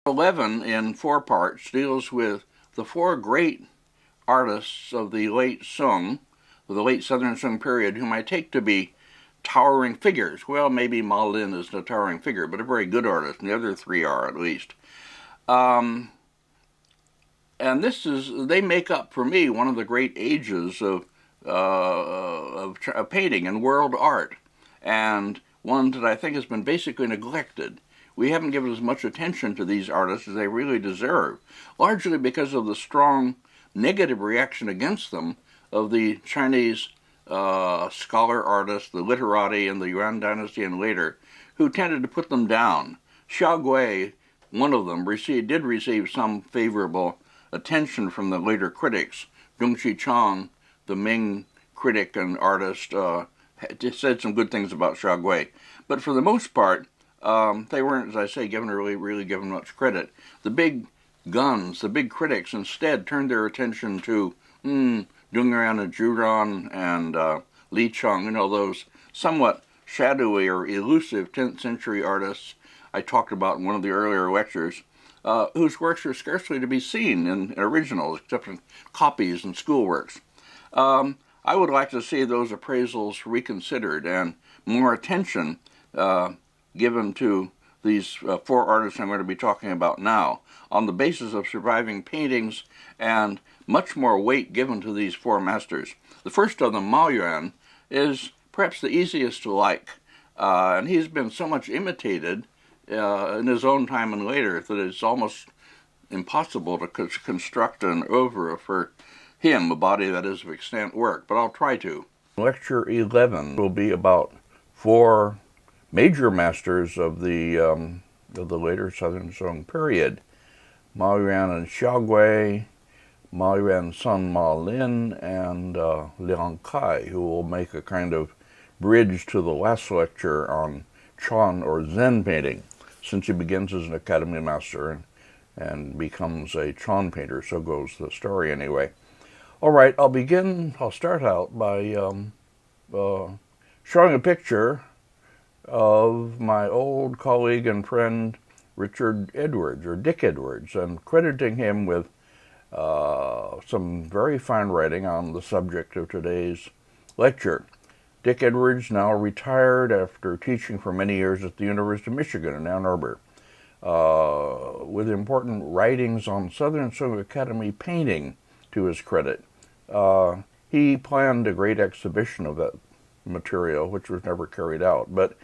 11 in 4 parts deals with the 4 great artists of the late Sung, the late Southern Sung period, whom I take to be towering figures. Well, maybe Ma Yuan is a towering figure, but a very good artist, and the other 3 are at least. And they make up for me one of the great ages of painting and world art, and one that I think has been basically neglected. We haven't given as much attention to these artists as they really deserve, largely because of the strong negative reaction against them of the Chinese scholar artists, the literati in the Yuan dynasty and later, who tended to put them down. Xiaogui, one of them, did receive some favorable attention from the later critics. Dong Qichang, the Ming critic and artist, said some good things about Xiaogui. But for the most part, they weren't, as I say, really given much credit. The big guns, the big critics, instead turned their attention to Dongran and Juran and Li Cheng, those somewhat shadowy or elusive 10th century artists I talked about in one of the earlier lectures, whose works are scarcely to be seen in originals, except in copies and schoolworks. I would like to see those appraisals reconsidered and more attention given to these 4 artists I'm going to be talking about now, on the basis of surviving paintings, and much more weight given to these 4 masters. The first of them, Ma Yuan, is perhaps the easiest to like, and he's been so much imitated in his own time and later that it's almost impossible to construct an oeuvre for him, a body that is of extant work, but I'll try to. Lecture 11 will be about 4 major masters of the later Southern Song period: Ma Yuan and Xiaogui, Ma Yuan's son Ma Lin, and Liang Kai, who will make a kind of bridge to the last lecture on Chan or Zen painting, since he begins as an academy master and becomes a Chan painter. So goes the story anyway. All right, I'll start out by showing a picture of my old colleague and friend Richard Edwards, or Dick Edwards, and crediting him with some very fine writing on the subject of today's lecture. Dick Edwards, now retired after teaching for many years at the University of Michigan in Ann Arbor, with important writings on Southern Sung Academy painting to his credit. He planned a great exhibition of that material, which was never carried out, but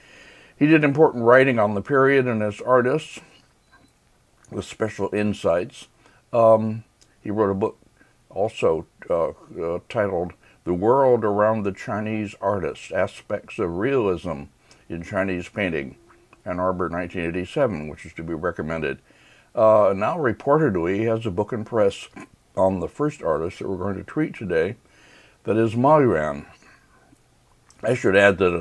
he did important writing on the period and its artists with special insights. He wrote a book also titled The World Around the Chinese Artist, Aspects of Realism in Chinese Painting, Ann Arbor, 1987, which is to be recommended. Now reportedly he has a book in press on the first artist that we're going to treat today, that is Ma Yuan. I should add that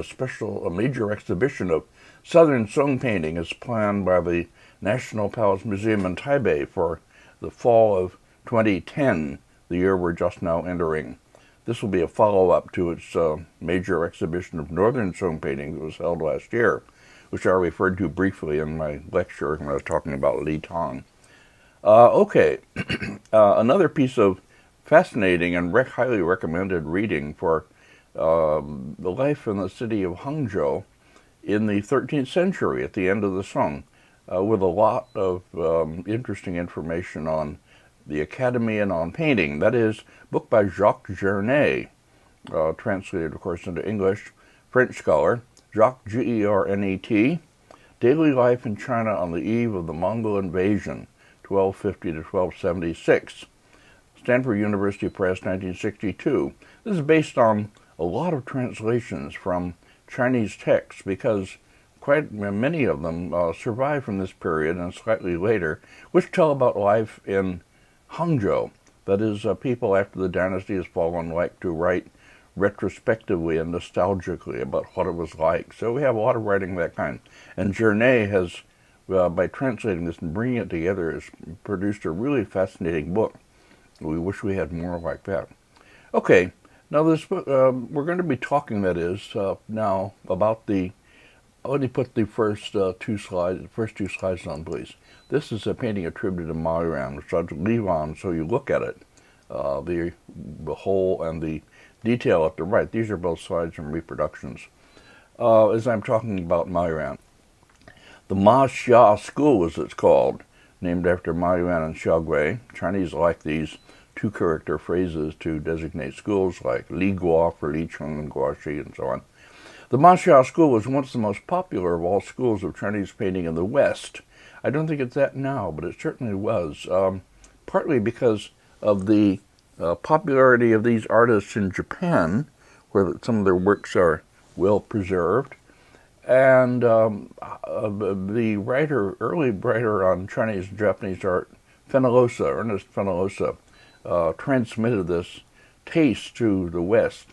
a major exhibition of Southern Sung painting is planned by the National Palace Museum in Taipei for the fall of 2010, the year we're just now entering. This will be a follow-up to its major exhibition of Northern Sung painting that was held last year, which I referred to briefly in my lecture when I was talking about Li Tong. Okay, another piece of fascinating and highly recommended reading for the life in the city of Hangzhou in the 13th century, at the end of the Song, with a lot of interesting information on the Academy and on painting. That is, a book by Jacques Gernet, translated, of course, into English, French scholar, Jacques, G-E-R-N-E-T, Daily Life in China on the Eve of the Mongol Invasion, 1250 to 1276. Stanford University Press, 1962. This is based on a lot of translations from Chinese texts, because quite many of them survive from this period and slightly later, which tell about life in Hangzhou. That is, people after the dynasty has fallen like to write retrospectively and nostalgically about what it was like. So we have a lot of writing of that kind. And Gernet has, by translating this and bringing it together, has produced a really fascinating book. We wish we had more like that. Okay, now this book, we're going to be talking, that is, now about the Let me put the first two slides on, please. This is a painting attributed to Ma Yuan, which I'll leave on so you look at it. The whole and the detail at the right. These are both slides from reproductions. As I'm talking about Ma Yuan. The Ma Xia school, as it's called, named after Ma Yuan and Xiaogui. Chinese like these two-character phrases to designate schools like Li Guo for Li Cheng and Guaxi and so on. The Ma Xia school was once the most popular of all schools of Chinese painting in the West. I don't think it's that now, but it certainly was, partly because of the popularity of these artists in Japan, where some of their works are well preserved, and the early writer on Chinese and Japanese art, Ernest Fenollosa, transmitted this taste to the West.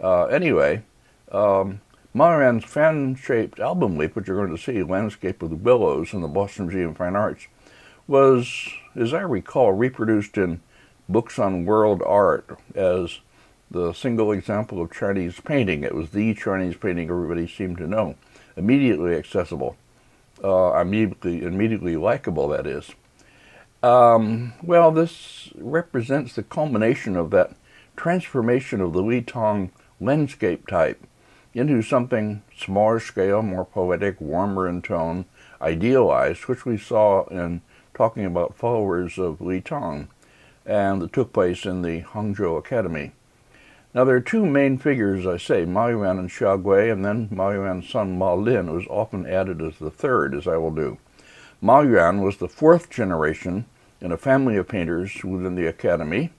Anyway, Ma Yuan's fan-shaped album leaf, which you're going to see, Landscape with Willows in the Boston Museum of Fine Arts, was, as I recall, reproduced in books on world art as the single example of Chinese painting. It was the Chinese painting everybody seemed to know. Immediately accessible, immediately likable, that is. Well, this represents the culmination of that transformation of the Li Tong landscape type into something smaller scale, more poetic, warmer in tone, idealized, which we saw in talking about followers of Li Tong, and that took place in the Hangzhou Academy. Now, there are two main figures, I say, Ma Yuan and Xiaogui, and then Ma Yuan's son Ma Lin was often added as the third, as I will do. Ma Yuan was the fourth generation in a family of painters within the Academy.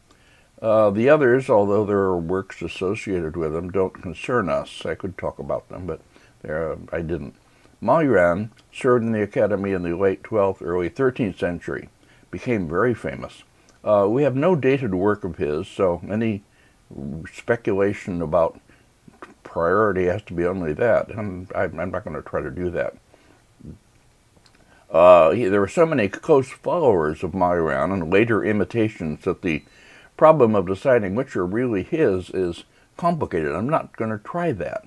The others, although there are works associated with them, don't concern us. I could talk about them, but I didn't. Ma Yuan served in the Academy in the late 12th, early 13th century, became very famous. We have no dated work of his, so any speculation about priority has to be only that, and I'm not going to try to do that. There were so many close followers of Ma Yuan and later imitations that the problem of deciding which are really his is complicated. I'm not going to try that.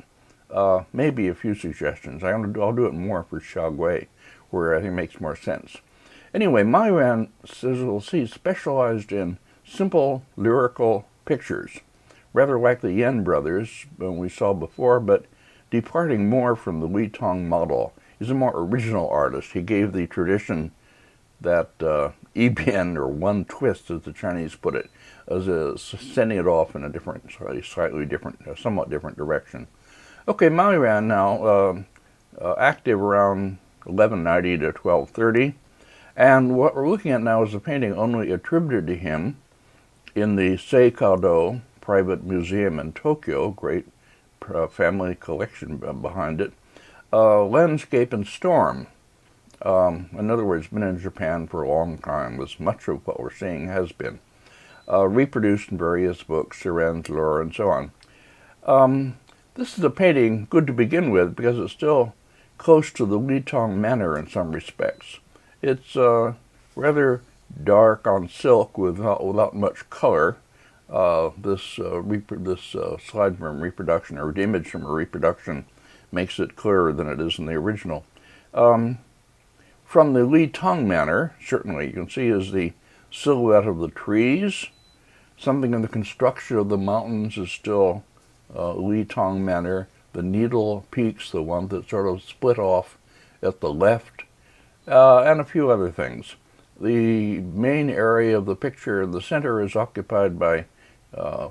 Maybe a few suggestions. I'll do it more for Xiaogui, where I think it makes more sense. Anyway, Ma Yuan, as we'll see, specialized in simple lyrical pictures, rather like the Yen brothers we saw before, but departing more from the Li Tong model. He's a more original artist. He gave the tradition that Ibian, or one twist, as the Chinese put it, as sending it off in a different, slightly different, somewhat different direction. Okay, Ma Yuan now active around 1190 to 1230, and what we're looking at now is a painting only attributed to him in the Seikado Private Museum in Tokyo, great family collection behind it, Landscape and Storm. In other words, been in Japan for a long time, as much of what we're seeing has been. Reproduced in various books, Siren's Lure, and so on. This is a painting good to begin with because it's still close to the Li Tong manner in some respects. It's rather dark on silk without much color. This slide from reproduction, or image from a reproduction, makes it clearer than it is in the original. From the Li Tong manner, certainly, you can see is the silhouette of the trees. Something in the construction of the mountains is still Li Tong manner. The needle peaks, the one that sort of split off at the left, and a few other things. The main area of the picture in the center is occupied by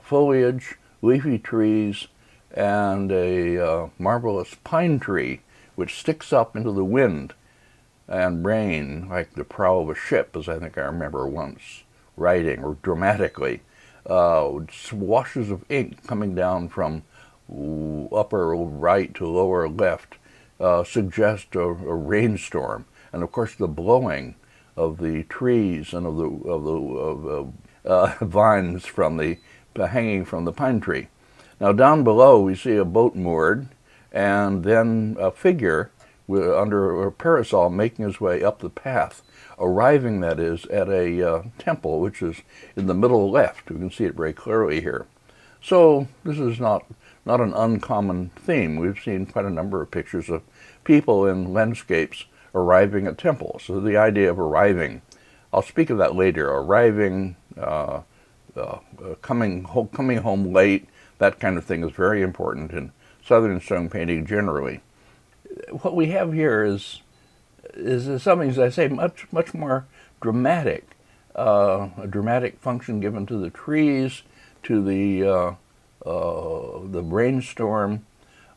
foliage, leafy trees, and a marvelous pine tree which sticks up into the wind and rain like the prow of a ship, as I think I remember once writing, or dramatically. Washes of ink coming down from upper right to lower left suggest a rainstorm, and of course the blowing of the trees and of the vines from hanging from the pine tree. Now down below we see a boat moored, and then a figure under a parasol making his way up the path, arriving, that is, at a temple which is in the middle left. We can see it very clearly here. So this is not not an uncommon theme. We've seen quite a number of pictures of people in landscapes arriving at temples. So the idea of arriving, I'll speak of that later, arriving, coming home late, that kind of thing is very important in Southern stone painting generally. What we have here is something, as I say, much more dramatic. A dramatic function given to the trees, to the brainstorm,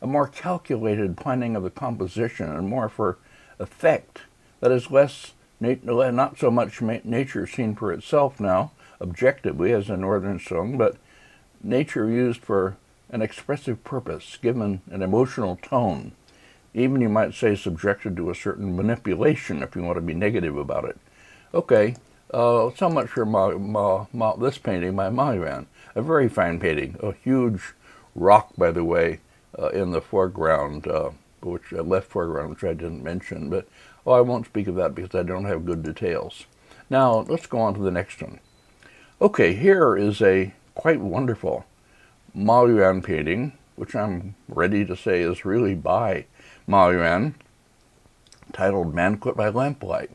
a more calculated planning of the composition, and more for effect. That is not so much nature seen for itself now, objectively as in Northern stone, but nature used for an expressive purpose, given an emotional tone. Even, you might say, subjected to a certain manipulation, if you want to be negative about it. Okay, so much for this painting by Ma Yuan. A very fine painting, a huge rock, by the way, in the foreground, left foreground, which I didn't mention, but I won't speak of that because I don't have good details. Now, let's go on to the next one. Okay, here is a quite wonderful Ma Yuan painting, which I'm ready to say is really by Ma Yuan, titled Banquet by Lamplight.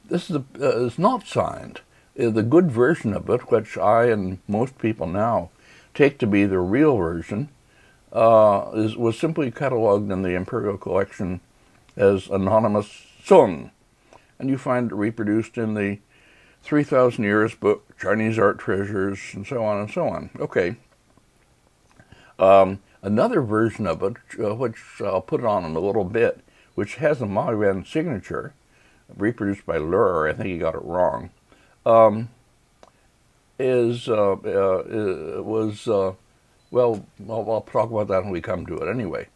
This is not signed. The good version of it, which I and most people now take to be the real version, was simply catalogued in the Imperial Collection as Anonymous Sung. And you find it reproduced in the 3,000 Years book, Chinese Art Treasures, and so on and so on. Okay. Another version of it, which I'll put on in a little bit, which has a Ma Yuan signature, reproduced by Lur, I think he got it wrong, well, I'll talk about that when we come to it anyway.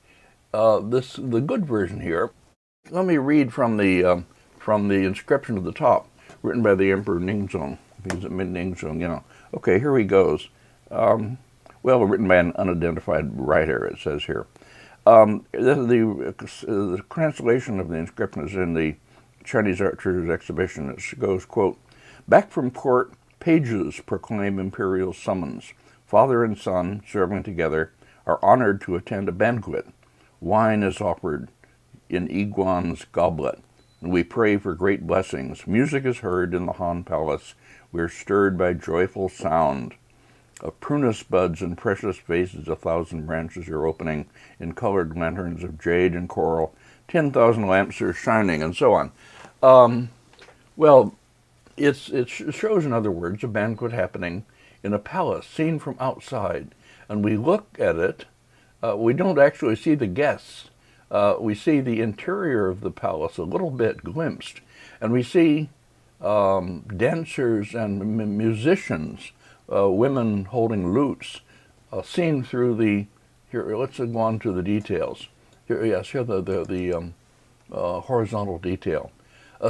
The good version here, let me read from the inscription at the top, written by the Emperor Ningzong. He's at Ningzong, you know. Okay, here he goes. Written by an unidentified writer, it says here. The translation of the inscription is in the Chinese Art Treasures exhibition. It goes, quote, "Back from court, pages proclaim imperial summons. Father and son, serving together, are honored to attend a banquet. Wine is offered in Iguan's goblet, and we pray for great blessings. Music is heard in the Han Palace. We are stirred by joyful sound. Of prunus buds and precious vases 1,000 branches are opening in colored lanterns of jade and coral. 10,000 lamps are shining," and so on. It shows, in other words, a banquet happening in a palace, seen from outside. And we look at it, we don't actually see the guests. We see the interior of the palace a little bit glimpsed. And we see dancers and musicians, women holding lutes, seen through the, here, let's go on to the details. Here, yes, here the horizontal detail.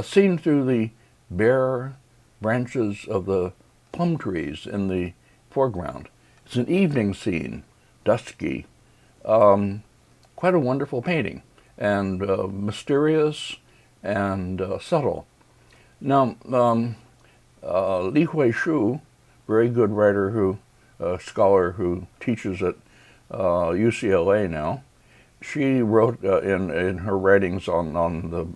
Seen through the bare branches of the plum trees in the foreground. It's an evening scene, dusky. Quite a wonderful painting, and mysterious and subtle. Now, Li Huishu, very good writer, scholar who teaches at UCLA now, she wrote in her writings on the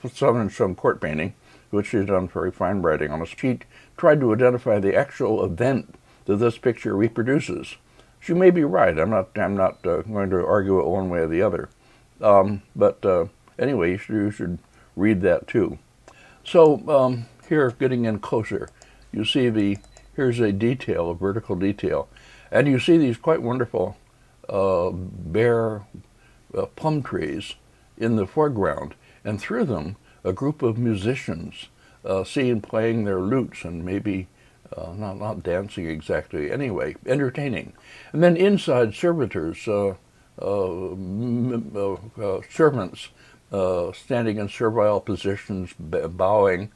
Southern stone court painting, which she's done very fine writing on. She tried to identify the actual event that this picture reproduces. She may be right. I'm not going to argue it one way or the other. Anyway, you should read that too. So here, getting in closer, you see here's a detail, a vertical detail, and you see these quite wonderful bare plum trees in the foreground, and through them a group of musicians seen playing their lutes and maybe not dancing exactly, anyway, entertaining. And then inside, servitors, servants standing in servile positions, bowing,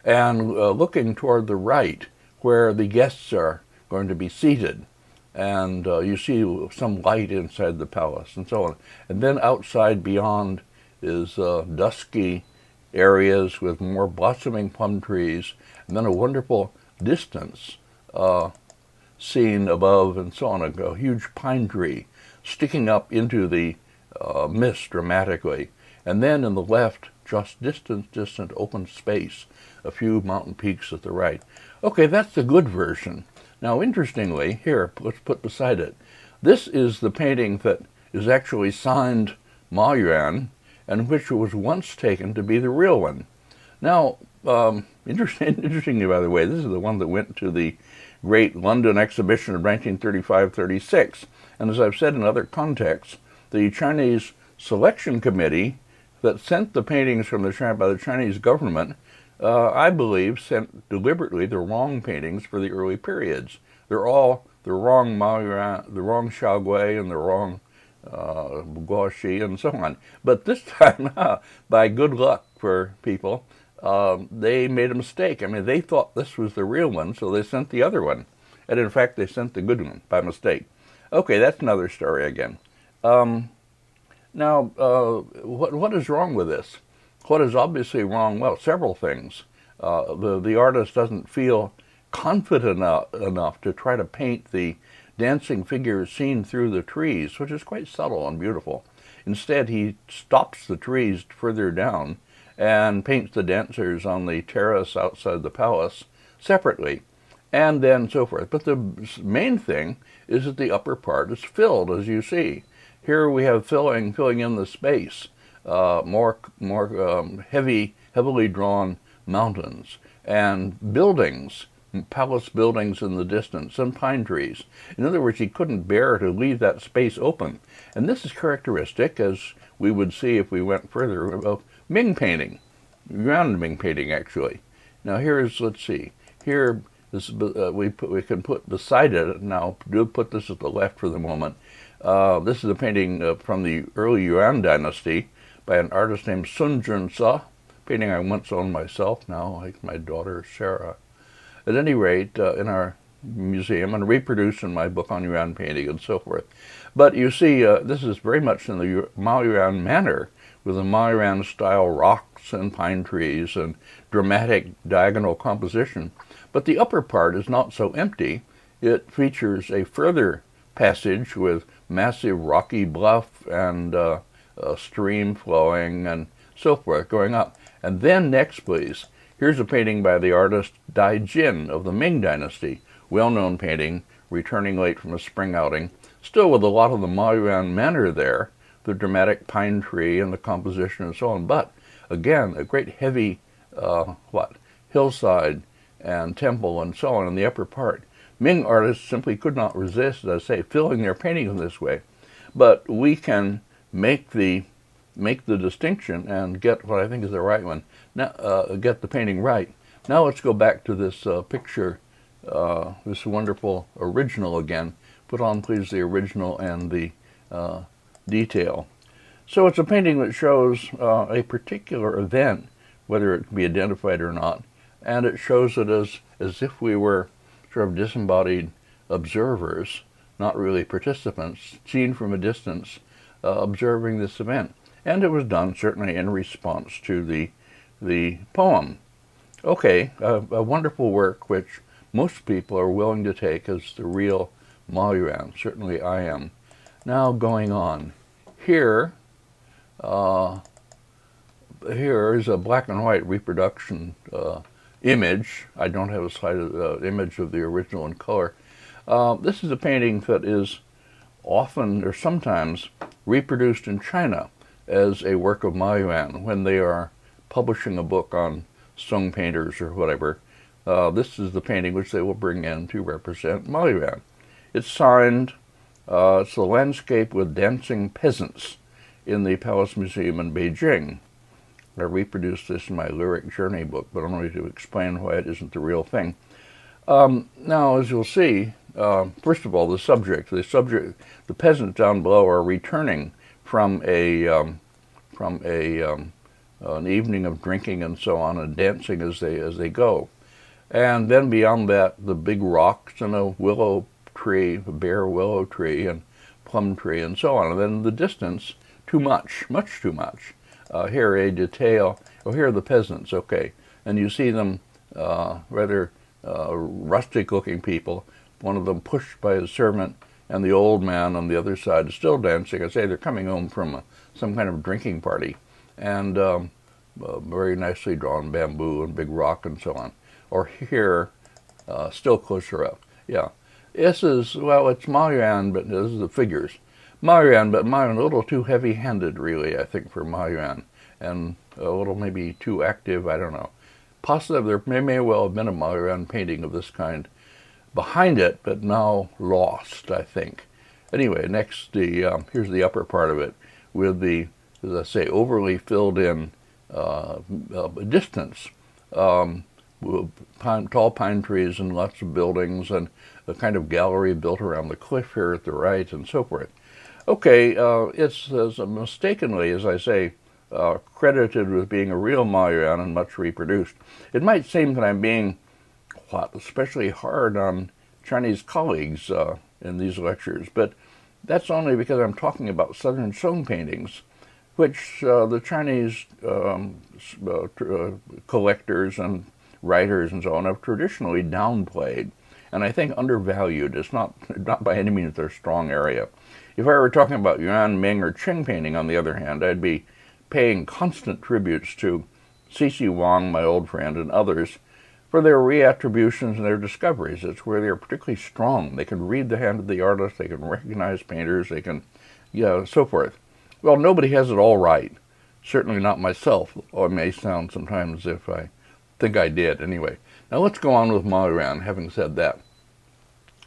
and looking toward the right, where the guests are going to be seated. And you see some light inside the palace, and so on. And then outside beyond is dusky areas with more blossoming plum trees, and then a wonderful distance scene above and so on, a huge pine tree sticking up into the mist dramatically. And then in the left, just distant open space, a few mountain peaks at the right. Okay, that's the good version. Now, interestingly, here, let's put beside it, this is the painting that is actually signed Ma Yuan, and which was once taken to be the real one. Now, interestingly, by the way, this is the one that went to the great London exhibition of 1935-36. And as I've said in other contexts, the Chinese selection committee that sent the paintings from by the Chinese government, I believe, sent deliberately the wrong paintings for the early periods. They're all the wrong Ma Yuan, the wrong Shaogui, and the wrong Guoxi, and so on. But this time, by good luck for people, they made a mistake. I mean, they thought this was the real one, so they sent the other one. And in fact, they sent the good one by mistake. Okay, that's another story again. Now, what is wrong with this? What is obviously wrong? Well, several things. The artist doesn't feel confident enough to try to paint the dancing figures seen through the trees, which is quite subtle and beautiful. Instead, he stops the trees further down and paints the dancers on the terrace outside the palace separately, and then so forth. But the main thing is that the upper part is filled, as you see. Here we have filling in the space, more heavily drawn mountains and buildings, palace buildings in the distance, and pine trees. In other words, he couldn't bear to leave that space open. And this is characteristic, as we would see if we went further, of Ming painting, Yuan Ming painting, actually. Now here's, let's see, here this, we can put beside it, now do put this at the left for the moment. This is a painting from the early Yuan dynasty by an artist named Sun Junsa, painting I once owned myself, now like my daughter Sarah. At any rate, in our museum, and reproduced in my book on Yuan painting and so forth. But you see, this is very much in the Ma Yuan manner, with the Ma Yuan style rocks and pine trees and dramatic diagonal composition. But the upper part is not so empty. It features a further passage with massive rocky bluff and a stream flowing and so forth going up. And then next, please, here's a painting by the artist Dai Jin of the Ming Dynasty, well-known painting, returning late from a spring outing, still with a lot of the Ma Yuan manner there, the dramatic pine tree and the composition and so on. But again, a great heavy hillside and temple and so on in the upper part. Ming artists simply could not resist, as I say, filling their paintings in this way. But we can make the distinction and get what I think is the right one. Now, get the painting right. Now let's go back to this picture, this wonderful original again. Put on, please, the original and the detail. So it's a painting that shows a particular event, whether it can be identified or not, and it shows it as if we were sort of disembodied observers, not really participants, seen from a distance, observing this event. And it was done certainly in response to the poem. Okay, a wonderful work which most people are willing to take as the real Ma Yuan. Certainly I am. Now going on. Here is a black and white reproduction image. I don't have a slide image of the original in color. This is a painting that is often or sometimes reproduced in China as a work of Ma Yuan when they are publishing a book on Song painters or whatever. This is the painting which they will bring in to represent Ma Yuan. It's signed, it's a landscape with dancing peasants in the Palace Museum in Beijing. I reproduced this in my Lyric Journey book, but only to explain why it isn't the real thing. Now, as you'll see, first of all, the peasants down below are returning from an evening of drinking and so on, and dancing as they go. And then beyond that, the big rocks and a willow tree, a bare willow tree and plum tree and so on. And then in the distance, much too much. Here a detail, here are the peasants, okay. And you see them rather rustic looking people, one of them pushed by his servant, and the old man on the other side is still dancing. I say they're coming home from some kind of drinking party, and very nicely drawn bamboo and big rock and so on. Or here, still closer up. Yeah, this is, well, it's Ma Yuan, but this is the figures. Ma Yuan, but Ma Yuan a little too heavy-handed, really, I think, for Ma Yuan, and a little maybe too active, I don't know. Possibly there may well have been a Ma Yuan painting of this kind behind it, but now lost, I think. Anyway, next, here's the upper part of it, with the, as I say, overly filled in distance. Tall pine trees and lots of buildings and a kind of gallery built around the cliff here at the right and so forth. Okay, it's mistakenly, as I say, credited with being a real Ma Yuan and much reproduced. It might seem that I'm being, especially hard on Chinese colleagues in these lectures, but that's only because I'm talking about Southern Song paintings, which the Chinese collectors and writers and so on have traditionally downplayed, and I think undervalued. It's not by any means their strong area. If I were talking about Yuan, Ming, or Qing painting, on the other hand, I'd be paying constant tributes to C.C. Wang, my old friend, and others for their reattributions and their discoveries. It's where they're particularly strong. They can read the hand of the artist, they can recognize painters, they can, so forth. Well, nobody has it all right. Certainly not myself, or it may sound sometimes as if I think I did. Anyway, now let's go on with Ma Yuan, having said that.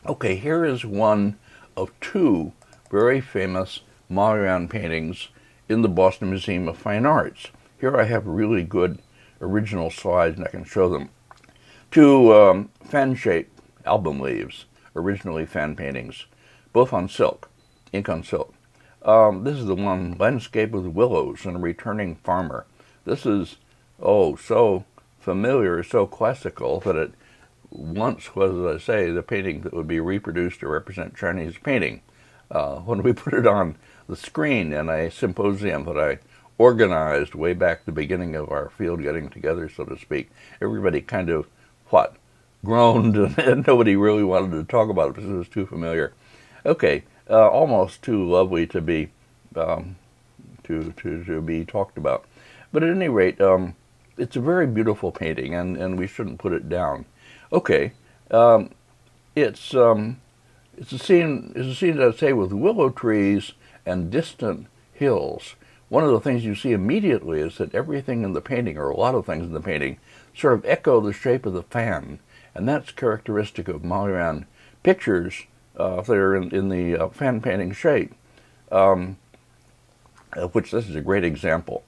Okay, here is one of two very famous Ma Yuan paintings in the Boston Museum of Fine Arts. Here I have really good original slides, and I can show them. Two fan-shaped album leaves, originally fan paintings, both on silk, ink on silk. This is the one, landscape with willows and a returning farmer. This is, so familiar, so classical, that it once was, as I say, the painting that would be reproduced to represent Chinese painting. When we put it on the screen in a symposium that I organized way back the beginning of our field getting together, so to speak, everybody kind of, groaned, and nobody really wanted to talk about it because it was too familiar. Okay, almost too lovely to be to be talked about. But at any rate, it's a very beautiful painting, and we shouldn't put it down. Okay, it's a scene, I'd say, with willow trees and distant hills. One of the things you see immediately is that everything in the painting, or a lot of things in the painting, sort of echo the shape of the fan, and that's characteristic of Ma Yuan pictures that are in the fan painting shape, which this is a great example.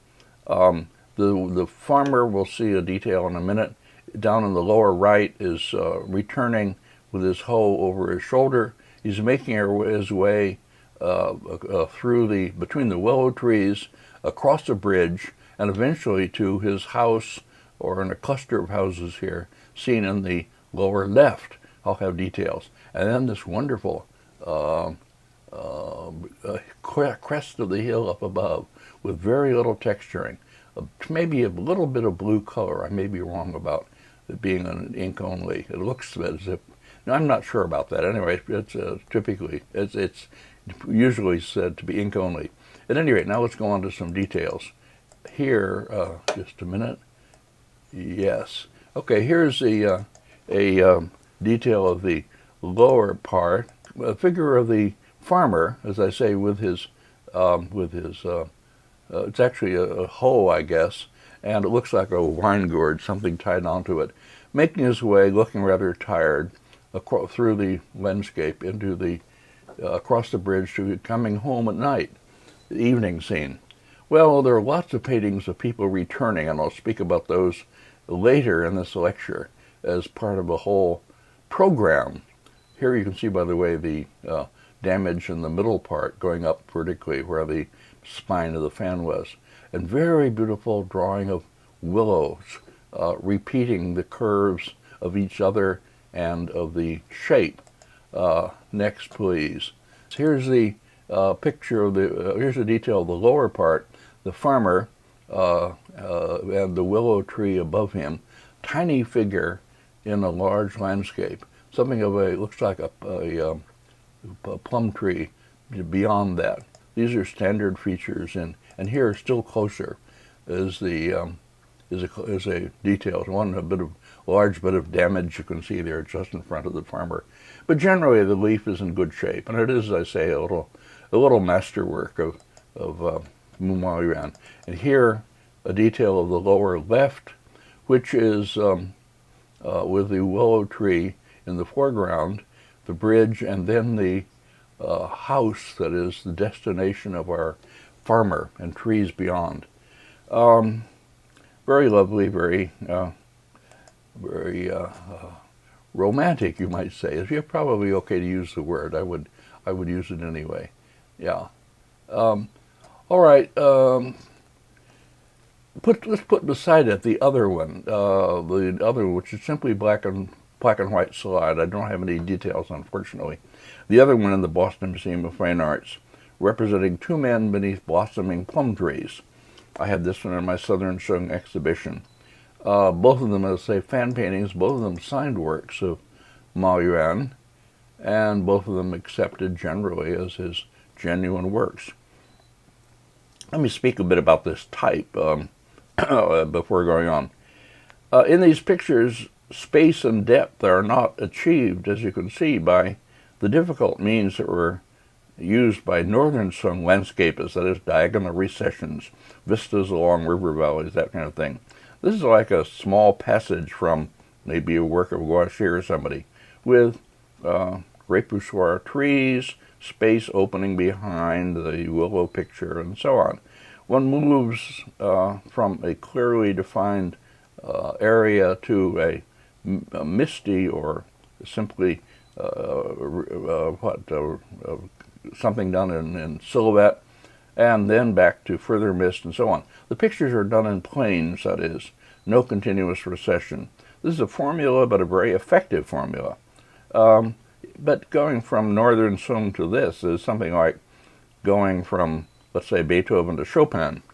The farmer, we'll see a detail in a minute, down in the lower right is returning with his hoe over his shoulder. He's making his way between the willow trees, across a bridge, and eventually to his house, or in a cluster of houses here, seen in the lower left. I'll have details. And then this wonderful crest of the hill up above, with very little texturing, maybe a little bit of blue color. I may be wrong about it being an ink only. It looks as if, no, I'm not sure about that. Anyway, it's it's usually said to be ink only. At any rate, now let's go on to some details. Here, just a minute. Yes. Okay, here's the a detail of the lower part, a figure of the farmer, as I say, with his it's actually a hoe, I guess, and it looks like a wine gourd, something tied onto it, making his way, looking rather tired, through the landscape into the across the bridge to coming home at night, the evening scene. Well, there are lots of paintings of people returning, and I'll speak about those later in this lecture as part of a whole program. Here you can see, by the way, the damage in the middle part going up vertically where the spine of the fan was. And very beautiful drawing of willows, repeating the curves of each other and of the shape. Next, please. Here's the picture of here's a detail of the lower part, the farmer and the willow tree above him, tiny figure in a large landscape. something of a, looks like a plum tree beyond that. These are standard features, and here, still closer, is the is a detail. One, large bit of damage you can see there just in front of the farmer. But generally the leaf is in good shape, and it is, as I say, a little masterwork of Ma Yuan. And here, a detail of the lower left, which is with the willow tree in the foreground, the bridge, and then the house that is the destination of our farmer, and trees beyond. Very lovely, very romantic, you might say. It's probably okay to use the word. I would use it anyway. Yeah. All right. Let's put beside it the other one, which is simply black and white slide. I don't have any details, unfortunately. The other one in the Boston Museum of Fine Arts, representing two men beneath blossoming plum trees. I had this one in my Southern Sung exhibition. Both of them, as I say, fan paintings, both of them signed works of Ma Yuan, and both of them accepted generally as his genuine works. Let me speak a bit about this type before going on. In these pictures, space and depth are not achieved, as you can see, by the difficult means that were used by Northern Sung landscapists, that is, diagonal recessions, vistas along river valleys, that kind of thing. This is like a small passage from maybe a work of gouache or somebody, with repoussoir trees, space opening behind the willow picture, and so on. One moves from a clearly defined area to a misty or simply something done in silhouette, and then back to further mist and so on. The pictures are done in planes, that is, no continuous recession. This is a formula, but a very effective formula. But going from Northern Sung to this is something like going from, let's say, Beethoven to Chopin.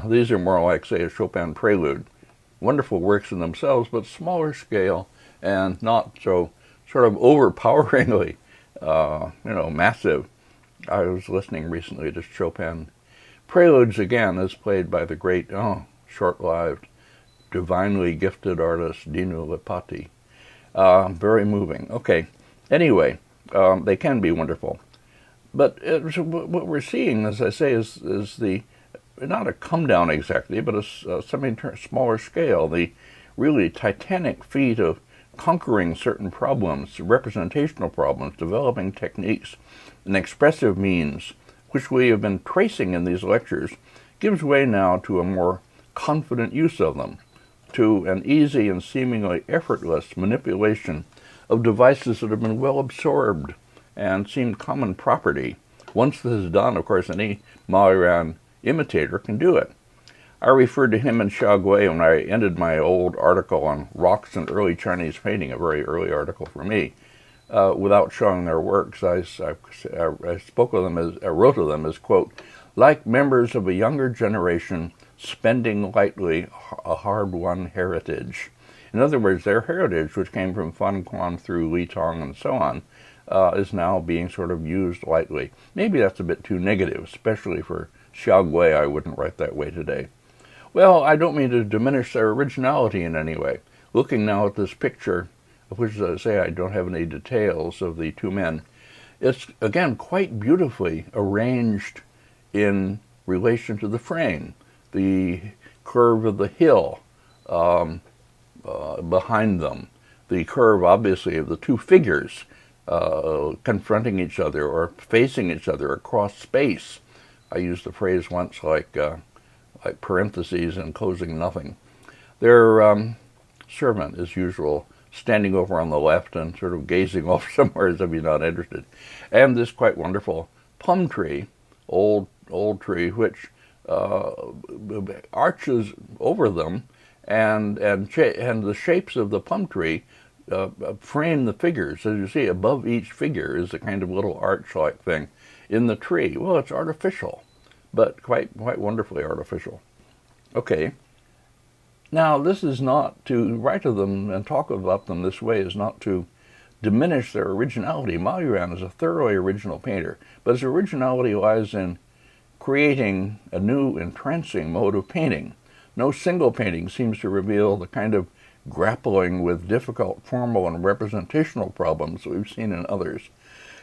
These are more like, say, a Chopin prelude. Wonderful works in themselves, but smaller scale and not so sort of overpoweringly, massive. I was listening recently to Chopin preludes again, as played by the great, short-lived, divinely gifted artist Dino Lipati. Very moving. Okay. Anyway, they can be wonderful. But what we're seeing, as I say, is the, not a come down exactly, but something smaller scale, the really titanic feat of conquering certain problems, representational problems, developing techniques, and expressive means, which we have been tracing in these lectures, gives way now to a more confident use of them, to an easy and seemingly effortless manipulation of devices that have been well absorbed and seem common property. Once this is done, of course, any Ma Yuan imitator can do it. I referred to him and Xiaogui when I ended my old article on rocks and early Chinese painting, a very early article for me. Without showing their works, I spoke of them as, I wrote of them as, quote, like members of a younger generation spending lightly a hard-won heritage. In other words, their heritage, which came from Fan Quan through Li Tong and so on, is now being sort of used lightly. Maybe that's a bit too negative, especially for Xiaogui. I wouldn't write that way today. Well, I don't mean to diminish their originality in any way. Looking now at this picture, of which, as I say, I don't have any details of the two men, it's, again, quite beautifully arranged in relation to the frame, the curve of the hill behind them, the curve, obviously, of the two figures confronting each other or facing each other across space. I used the phrase once like parentheses enclosing nothing. Their servant, as usual, standing over on the left and sort of gazing off somewhere as if he's not interested. And this quite wonderful plum tree, old tree, which arches over them, and the shapes of the plum tree frame the figures. As you see, above each figure is a kind of little arch-like thing in the tree. Well, it's artificial, but quite wonderfully artificial. Okay. Now, this is not to write of them and talk about them this way is not to diminish their originality. Ma Yuan is a thoroughly original painter, but his originality lies in creating a new entrancing mode of painting. No single painting seems to reveal the kind of grappling with difficult formal and representational problems that we've seen in others.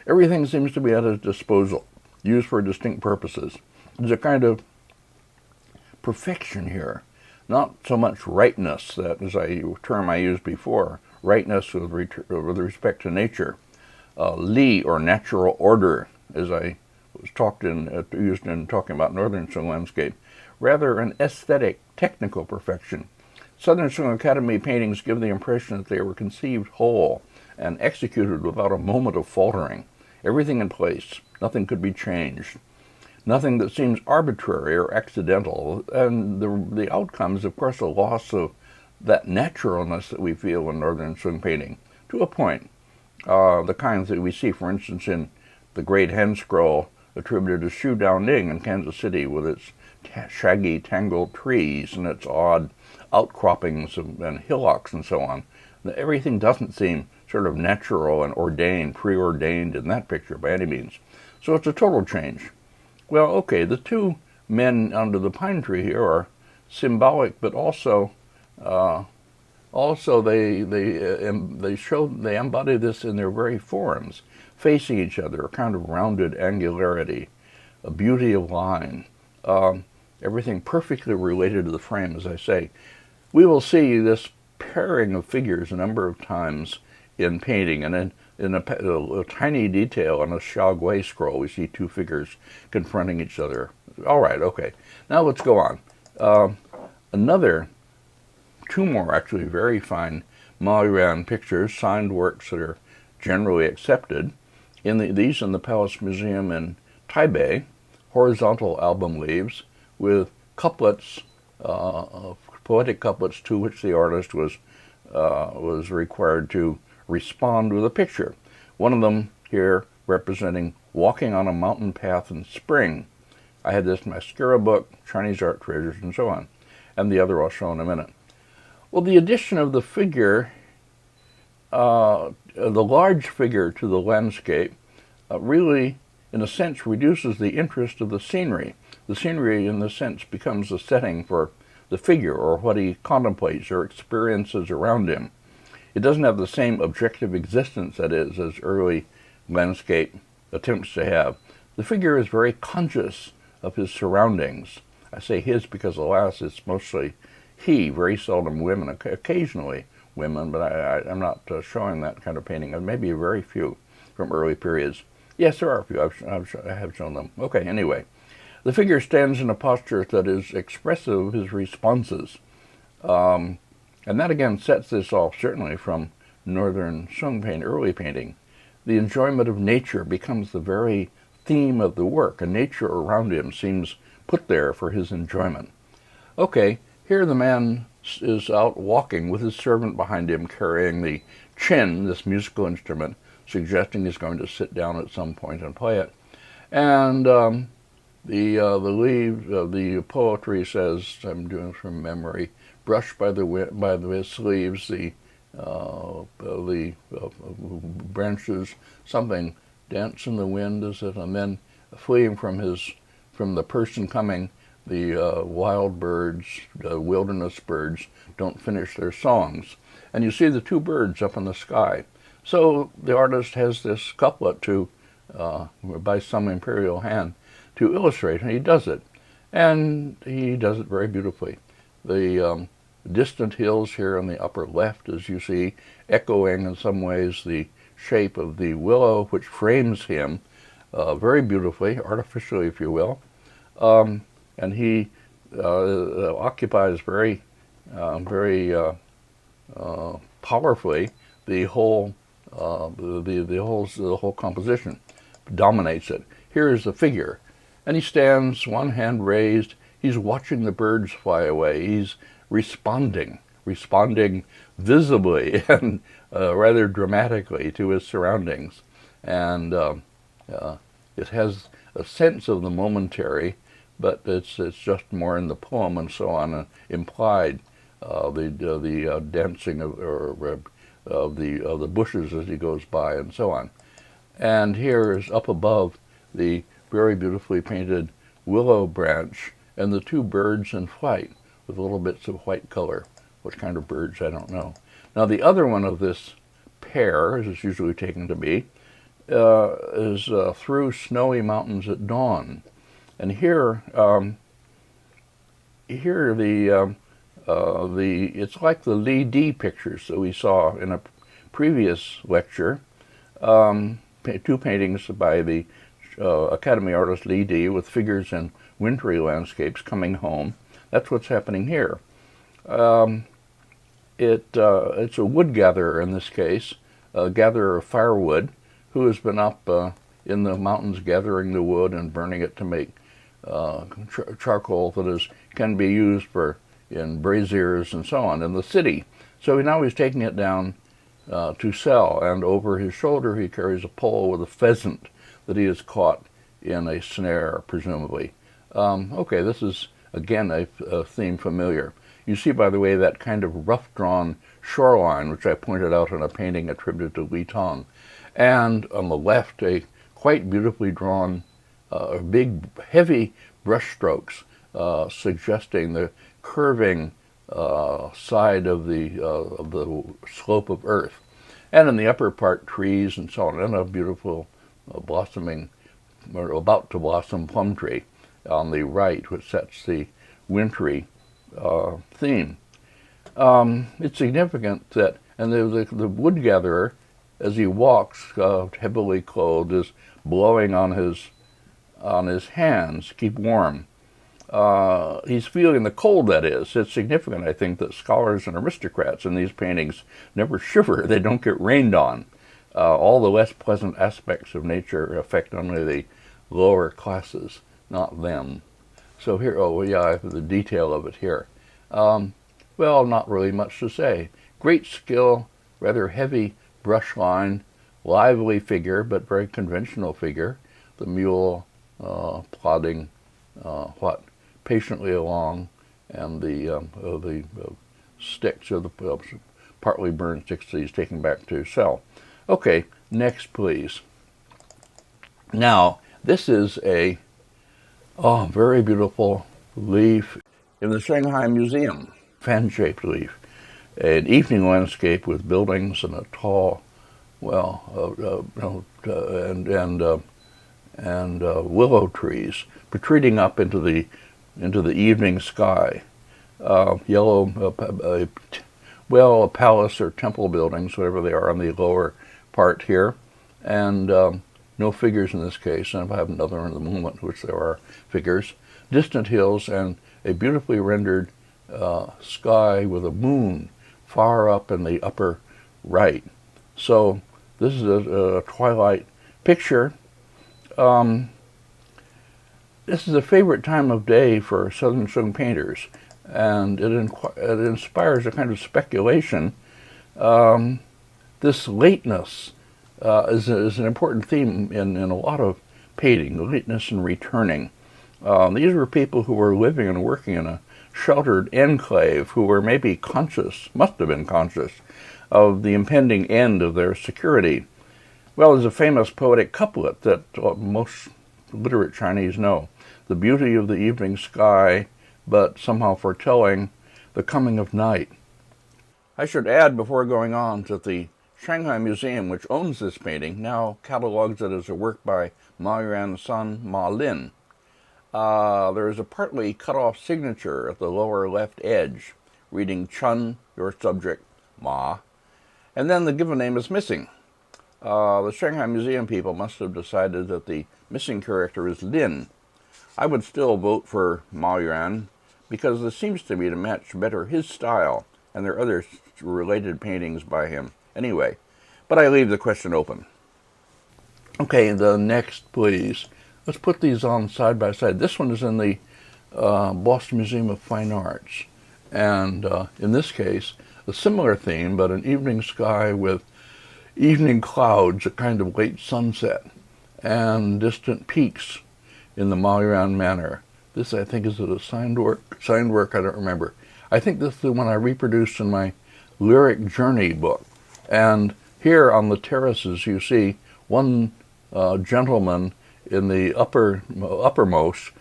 Everything seems to be at his disposal, used for distinct purposes. There's a kind of perfection here, not so much rightness, that is a term I used before, rightness with respect to nature, li, or natural order, as I was used in talking about Northern Sung landscape, rather an aesthetic, technical perfection. Southern Sung Academy paintings give the impression that they were conceived whole and executed without a moment of faltering. Everything in place, nothing could be changed. Nothing that seems arbitrary or accidental, and the outcome is, of course, a loss of that naturalness that we feel in Northern Sung painting, to a point. The kinds that we see, for instance, in the Great Hen Scroll attributed to Shu Dao Ning in Kansas City, with its shaggy, tangled trees and its odd outcroppings and hillocks and so on. Everything doesn't seem sort of natural and ordained, preordained in that picture by any means. So it's a total change. Well, okay, the two men under the pine tree here are symbolic, but also they embody this in their very forms, facing each other, a kind of rounded angularity, a beauty of line, everything perfectly related to the frame, as I say. We will see this pairing of figures a number of times in painting, and in a tiny detail on a Xiaogui scroll, we see two figures confronting each other. All right, okay. Now let's go on. Two more actually very fine Ma Yuan pictures, signed works that are generally accepted. These in the Palace Museum in Taipei, horizontal album leaves with couplets, poetic couplets to which the artist was required to respond with a picture. One of them here representing walking on a mountain path in spring. I had this mascara book, Chinese art treasures, and so on. And the other I'll show in a minute. Well, the addition of the figure, the large figure to the landscape, really, in a sense, reduces the interest of the scenery. The scenery, in this sense, becomes the setting for the figure, or what he contemplates or experiences around him. It doesn't have the same objective existence, that is, as early landscape attempts to have. The figure is very conscious of his surroundings. I say his because, alas, it's mostly he, very seldom women, occasionally women, but I'm not showing that kind of painting, and maybe very few from early periods. Yes, there are a few. I have shown them. Okay, anyway. The figure stands in a posture that is expressive of his responses. And that again sets this off certainly from Northern Sung early painting. The enjoyment of nature becomes the very theme of the work, and nature around him seems put there for his enjoyment. Okay, here the man is out walking with his servant behind him carrying the chin, this musical instrument, suggesting he's going to sit down at some point and play it. And the poetry says, I'm doing from memory, brushed by the sleeves, the branches, something dance in the wind, is it? And then fleeing from the person coming, the wild birds, the wilderness birds, don't finish their songs. And you see the two birds up in the sky. So the artist has this couplet to, by some imperial hand, to illustrate, and he does it. And he does it very beautifully. The distant hills here on the upper left, as you see, echoing in some ways the shape of the willow which frames him very beautifully, artificially, if you will. And he occupies very powerfully the whole composition, dominates it. Here is the figure, and he stands, one hand raised. He's watching the birds fly away. He's responding visibly and rather dramatically to his surroundings, and it has a sense of the momentary, but it's just more in the poem and so on, implied. The dancing of, or the bushes as he goes by, and so on. And here is up above the very beautifully painted willow branch and the two birds in flight with little bits of white color. What kind of birds, I don't know. Now the other one of this pair, as it's usually taken to be, is through snowy mountains at dawn. And here, it's like the Lee D pictures that we saw in a previous lecture. Two paintings by the Academy artist Lee D with figures in wintry landscapes coming home. That's what's happening here. It's a wood gatherer in this case, a gatherer of firewood, who has been up in the mountains gathering the wood and burning it to make charcoal that can be used in braziers and so on in the city. So now he's taking it down to sell, and over his shoulder he carries a pole with a pheasant that he has caught in a snare, presumably. Okay, this is again a theme familiar. You see, by the way, that kind of rough-drawn shoreline, which I pointed out in a painting attributed to Li Tong. And on the left, a quite beautifully drawn, big, heavy brush strokes suggesting the curving side of the slope of earth. And in the upper part, trees and so on, and a beautiful blossoming, or about to blossom plum tree on the right, which sets the wintry theme. It's significant that, and the wood gatherer, as he walks, heavily clothed, is blowing on his hands, keep warm. He's feeling the cold, that is. It's significant, I think, that scholars and aristocrats in these paintings never shiver. They don't get rained on. All the less pleasant aspects of nature affect only the lower classes, not them. So here, oh yeah, I have the detail of it here. Well, not really much to say. Great skill, rather heavy brush line, lively figure, but very conventional figure. The mule plodding patiently along, and the sticks, or the partly burned sticks that he's taking back to sell. Okay, next please. Now, this is a very beautiful leaf in the Shanghai Museum, fan-shaped leaf. An evening landscape with buildings and a tall, and willow trees protruding up into the evening sky. Yellow, a palace or temple buildings, whatever they are, on the lower part here, and no figures in this case. And if I have another in the moment, which there are figures, distant hills, and a beautifully rendered sky with a moon far up in the upper right. So this is a twilight picture. This is a favorite time of day for Southern Shung painters, and it inspires a kind of speculation. This lateness is an important theme in a lot of painting, lateness and returning. These were people who were living and working in a sheltered enclave, who were maybe conscious, must have been conscious, of the impending end of their security. Well, there's a famous poetic couplet that most literate Chinese know. The beauty of the evening sky, but somehow foretelling the coming of night. I should add before going on that the Shanghai Museum, which owns this painting, now catalogs it as a work by Ma Yuan's son, Ma Lin. There is a partly cut-off signature at the lower left edge, reading Chun, your subject, Ma, and then the given name is missing. The Shanghai Museum people must have decided that the missing character is Lin. I would still vote for Ma Yuan, because this seems to me to match better his style, and there are other related paintings by him anyway. But I leave the question open. Okay, the next, please. Let's put these on side by side. This one is in the Boston Museum of Fine Arts. And in this case, a similar theme, but an evening sky with evening clouds, a kind of late sunset, and distant peaks in the Ma Yuan manner. This, I think, is a signed work, I don't remember. I think this is the one I reproduced in my Lyric Journey book. And here on the terraces you see one gentleman in the uppermost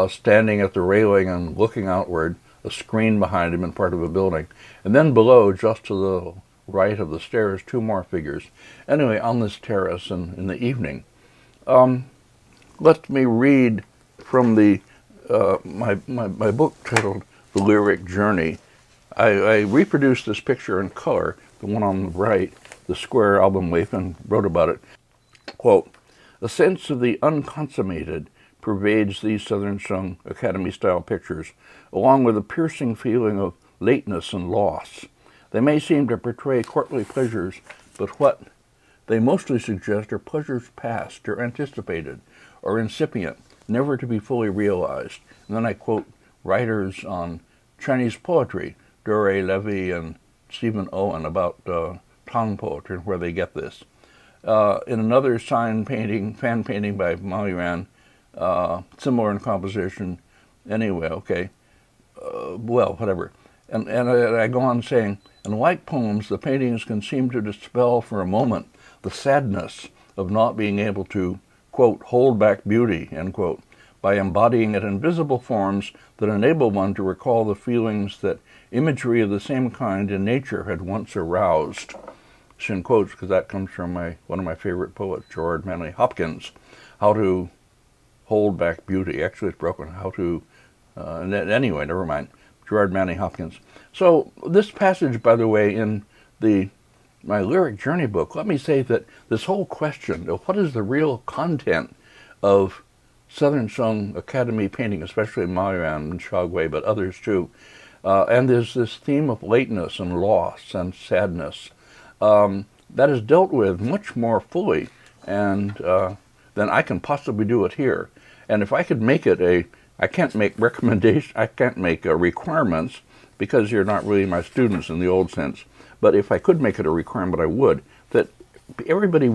standing at the railing and looking outward, a screen behind him in part of a building. And then below, just to the right of the stairs, two more figures. Anyway, on this terrace in the evening. Let me read from the my book titled The Lyric Journey. I reproduced this picture in color, the one on the right, the square album leaf, and wrote about it. Quote, "A sense of the unconsummated pervades these Southern Sung Academy-style pictures, along with a piercing feeling of lateness and loss. They may seem to portray courtly pleasures, but what they mostly suggest are pleasures past or anticipated or incipient, never to be fully realized." And then I quote writers on Chinese poetry, Dore Levy and Stephen Owen, about Tang poetry and where they get this. In another fan painting by Ma Yuan, similar in composition, anyway, okay, well, whatever. And I go on saying, and like poems, the paintings can seem to dispel for a moment the sadness of not being able to, quote, hold back beauty, end quote, by embodying it in visible forms that enable one to recall the feelings that imagery of the same kind in nature had once aroused. It's in quotes because that comes from one of my favorite poets, Gerard Manley Hopkins, How to Hold Back Beauty. Actually, it's broken. How to, anyway, never mind. Gerard Manley Hopkins. So this passage, by the way, in my Lyric Journey book, let me say that this whole question of what is the real content of Southern Sung Academy painting, especially Ma Yuan and Shaogui, but others too, and there's this theme of lateness and loss and sadness that is dealt with much more fully and than I can possibly do it here. And if I could make it I can't make recommendations, I can't make requirements because you're not really my students in the old sense. But if I could make it a requirement, I would, that everybody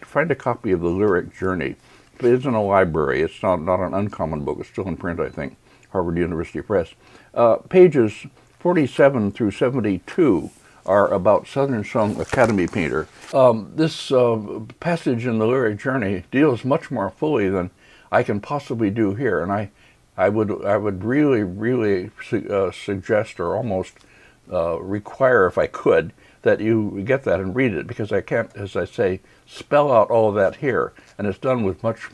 find a copy of The Lyric Journey. It is in a library. It's not an uncommon book. It's still in print, I think, Harvard University Press. Pages 47 through 72 are about Southern Sung Academy painter. This passage in The Lyric Journey deals much more fully than I can possibly do here, and I would really suggest or almost require, if I could, that you get that and read it, because I can't, as I say, spell out all of that here, and it's done with much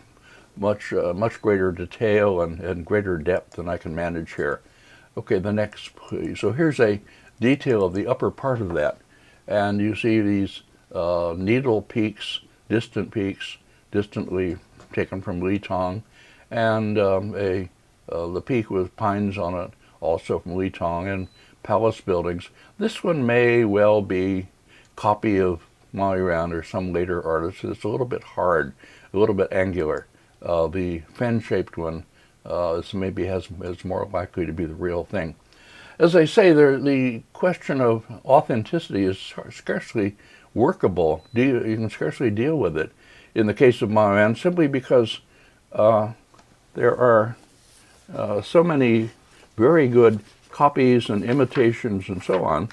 greater detail and greater depth than I can manage here. Okay, the next, please. So here's a detail of the upper part of that, and you see these needle peaks, distantly taken from Litong, and the peak with pines on it, also from Litong, and palace buildings. This one may well be a copy of Ma Yuan or some later artist. It's a little bit hard, a little bit angular. The fan-shaped one is more likely to be the real thing. As I say, the question of authenticity is scarcely workable. You can scarcely deal with it in the case of Ma Yuan, simply because there are so many very good copies and imitations and so on.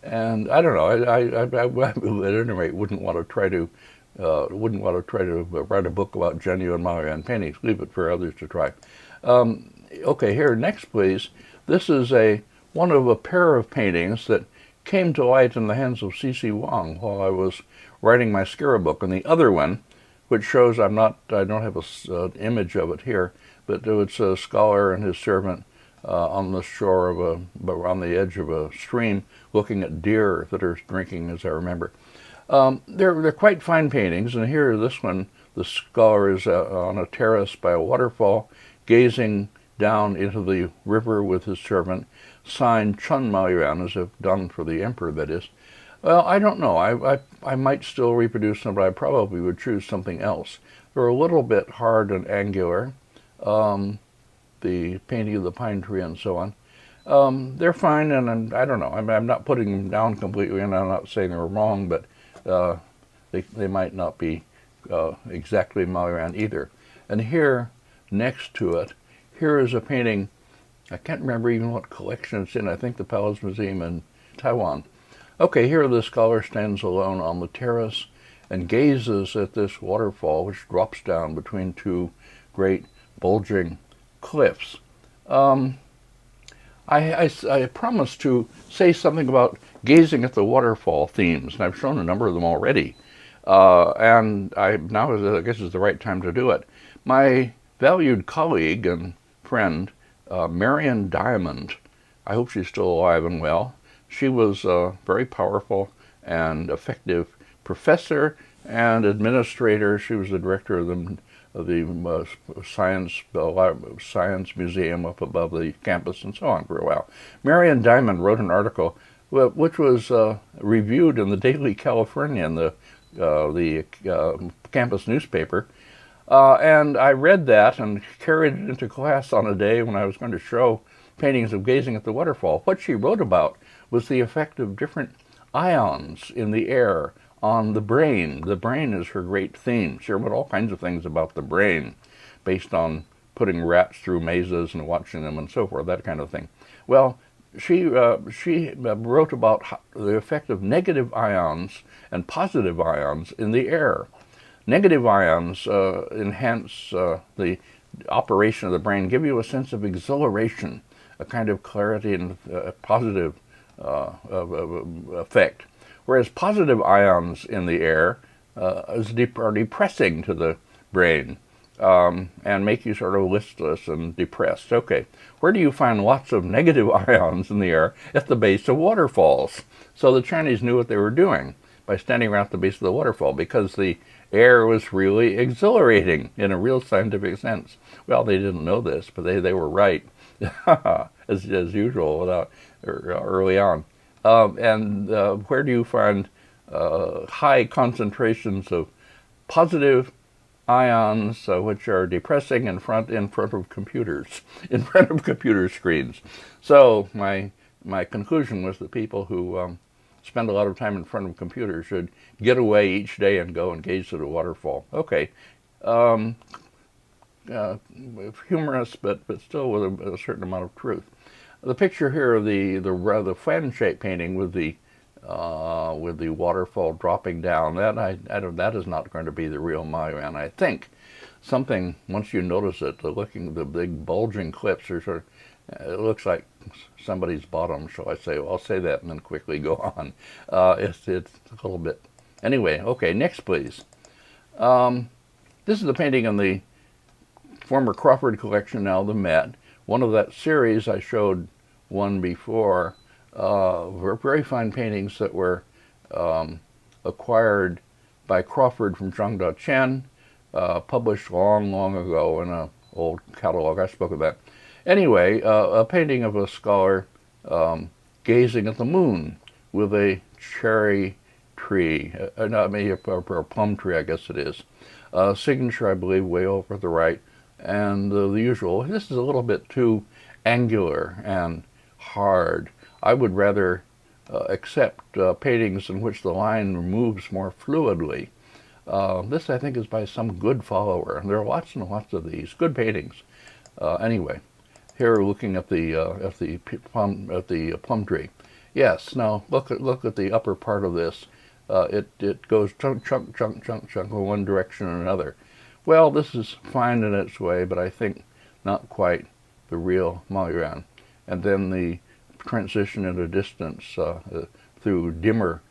And I don't know. I at any rate wouldn't want to try to write a book about genuine Ma Yuan paintings. Leave it for others to try. Okay, here next, please. This is one of a pair of paintings that came to light in the hands of C.C. Wang while I was writing my Scara book, and the other one, which shows I don't have an image of it here, but it's a scholar and his servant on the shore on the edge of a stream, looking at deer that are drinking, as I remember. They're quite fine paintings, and here this one, the scholar is on a terrace by a waterfall, gazing down into the river with his servant, signed Chun Ma Yuan, as if done for the emperor, that is. Well, I don't know. I might still reproduce them, but I probably would choose something else. They're a little bit hard and angular, the painting of the pine tree and so on. They're fine, and I don't know. I'm not putting them down completely, and I'm not saying they're wrong, but they might not be exactly Ma Yuan either. And here, next to it, here is a painting. I can't remember even what collection it's in. I think the Palace Museum in Taiwan. Okay, here the scholar stands alone on the terrace and gazes at this waterfall which drops down between two great bulging cliffs. I promised to say something about gazing at the waterfall themes, and I've shown a number of them already. And now I guess is the right time to do it. My valued colleague and friend, Marian Diamond, I hope she's still alive and well. She was a very powerful and effective professor and administrator. She was the director of the science museum up above the campus and so on for a while. Marian Diamond wrote an article which was reviewed in the Daily Californian, the campus newspaper, and I read that and carried it into class on a day when I was going to show paintings of gazing at the waterfall. What she wrote about was the effect of different ions in the air on the brain. The brain is her great theme. She wrote all kinds of things about the brain based on putting rats through mazes and watching them and so forth, that kind of thing. Well, she wrote about the effect of negative ions and positive ions in the air. Negative ions enhance the operation of the brain, give you a sense of exhilaration, a kind of clarity and positive effect. Whereas positive ions in the air are depressing to the brain and make you sort of listless and depressed. Okay, where do you find lots of negative ions in the air? At the base of waterfalls. So the Chinese knew what they were doing by standing around at the base of the waterfall, because the air was really exhilarating in a real scientific sense. Well, they didn't know this, but they were right, as usual, early on. Where do you find high concentrations of positive ions, which are depressing in front of computers, in front of computer screens? So my conclusion was that people who spend a lot of time in front of computers should get away each day and go and gaze at a waterfall. Okay, humorous, but still with a certain amount of truth. The picture here of the fan-shaped painting with the waterfall dropping down, that is not going to be the real Ma Yuan. I think something, once you notice it, the big bulging cliffs are sort of, it looks like somebody's bottom, shall I say. Well, I'll say that and then quickly go on. It's a little bit. Anyway, okay, next please. This is a painting in the former Crawford collection, now the Met. One of that series I showed one before, very fine paintings that were acquired by Crawford from Zhangda Chen, published long ago in an old catalog. I spoke of that. Anyway, a painting of a scholar gazing at the moon with a cherry tree, maybe a plum tree, I guess it is. Signature, I believe, way over the right, and the usual. This is a little bit too angular and hard. I would rather accept paintings in which the line moves more fluidly. This, I think, is by some good follower, and there are lots and lots of these good paintings. Anyway, here looking at the plum tree. Yes. Now look at the upper part of this. It goes chunk in one direction or another. Well, this is fine in its way, but I think not quite the real Ma Yuan. And then the transition into distance through dimmer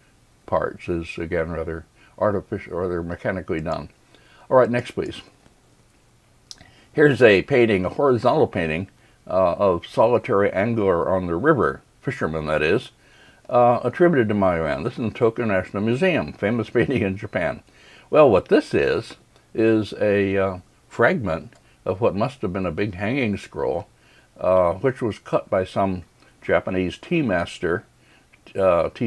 parts is again rather artificial, or rather mechanically done. All right, next please. Here's a painting, a horizontal painting of solitary angler on the river, fisherman that is, attributed to Ma Yuan. This is in Tokyo National Museum, famous painting in Japan. Well, what this is a fragment of what must have been a big hanging scroll, which was cut by some Japanese tea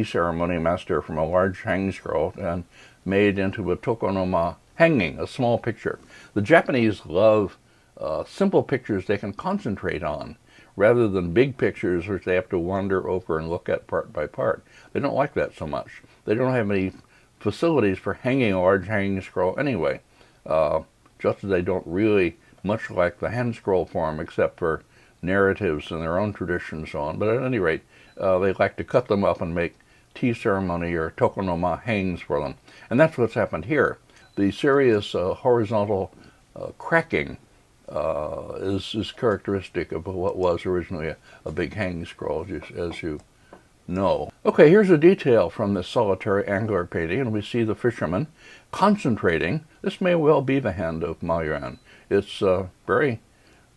ceremony master from a large hanging scroll and made into a tokonoma hanging, a small picture. The Japanese love simple pictures they can concentrate on, rather than big pictures which they have to wander over and look at part by part. They don't like that so much. They don't have any facilities for hanging a large hanging scroll anyway, just as they don't really much like the hand scroll form, except for narratives and their own tradition and so on. But at any rate, they like to cut them up and make tea ceremony or tokonoma hangs for them. And that's what's happened here. The serious horizontal cracking is characteristic of what was originally a big hanging scroll, as you know. Okay, here's a detail from this solitary angular painting, and we see the fisherman concentrating. This may well be the hand of Ma Yuan. It's very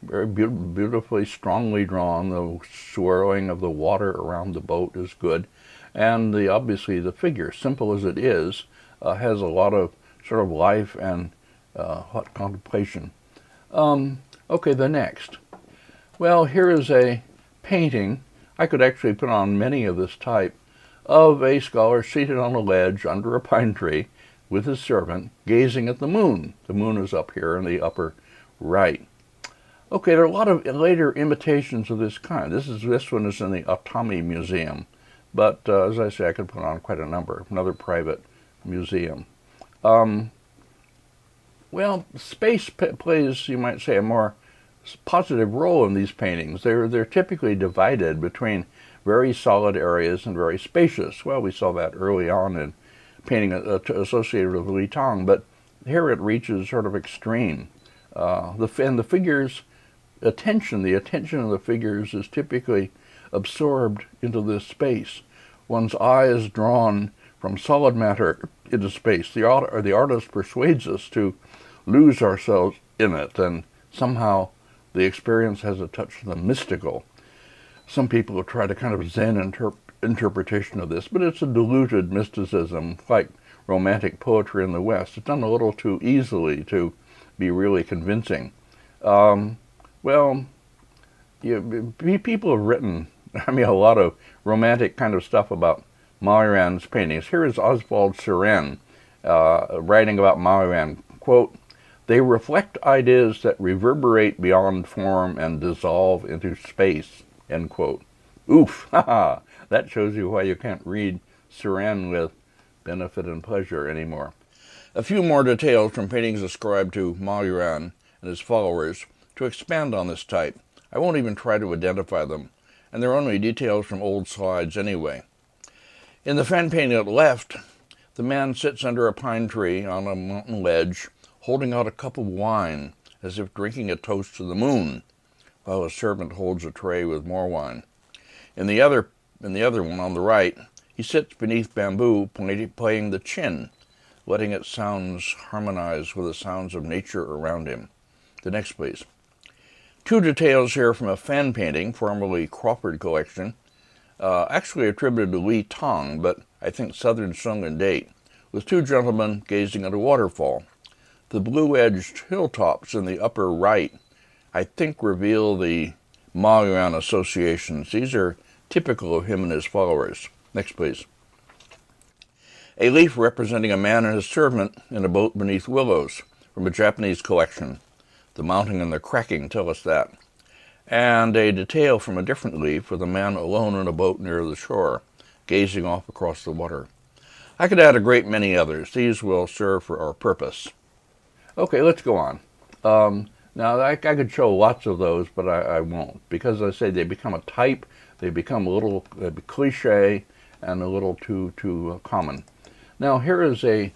beautifully, strongly drawn. The swirling of the water around the boat is good. And obviously the figure, simple as it is, has a lot of sort of life and hot contemplation. Okay, the next. Well, here is a painting. I could actually put on many of this type, of a scholar seated on a ledge under a pine tree with his servant, gazing at the moon. The moon is up here in the upper right. Okay, there are a lot of later imitations of this kind. This one is in the Atami Museum, but as I say, I could put on quite a number. Another private museum. Well, space plays, you might say, a more positive role in these paintings. They're typically divided between very solid areas and very spacious. Well, we saw that early on in painting associated with Li Tang, but here it reaches sort of extreme. The figures' attention, the attention of the figures is typically absorbed into this space. One's eye is drawn from solid matter into space. The artist persuades us to lose ourselves in it, and somehow the experience has a touch of the mystical. Some people try to kind of Zen interpretation of this, but it's a diluted mysticism, like romantic poetry in the West. It's done a little too easily to be really convincing. Well, people have written, a lot of romantic kind of stuff about Ma Yuan's paintings. Here is Oswald Suren writing about Ma Yuan, quote, "They reflect ideas that reverberate beyond form and dissolve into space," end quote. Oof, haha, that shows you why you can't read Suren with benefit and pleasure anymore. A few more details from paintings ascribed to Ma Yuan and his followers to expand on this type. I won't even try to identify them, and they're only details from old slides anyway. In the fan painting at the left, the man sits under a pine tree on a mountain ledge, holding out a cup of wine, as if drinking a toast to the moon, while a servant holds a tray with more wine. In the other one on the right, he sits beneath bamboo, playing the chin, letting its sounds harmonize with the sounds of nature around him. The next, please. Two details here from a fan painting, formerly Crawford collection, actually attributed to Li Tang, but I think Southern Sung in date, with two gentlemen gazing at a waterfall. The blue-edged hilltops in the upper right, I think, reveal the Ma Yuan associations. These are typical of him and his followers. Next, please. A leaf representing a man and his servant in a boat beneath willows, from a Japanese collection. The mounting and the cracking tell us that. And a detail from a different leaf with a man alone in a boat near the shore, gazing off across the water. I could add a great many others. These will serve for our purpose. Okay, let's go on. Now, I could show lots of those, but I won't, because I say they become a type, they become a little cliche, and a little too common. Now, here's a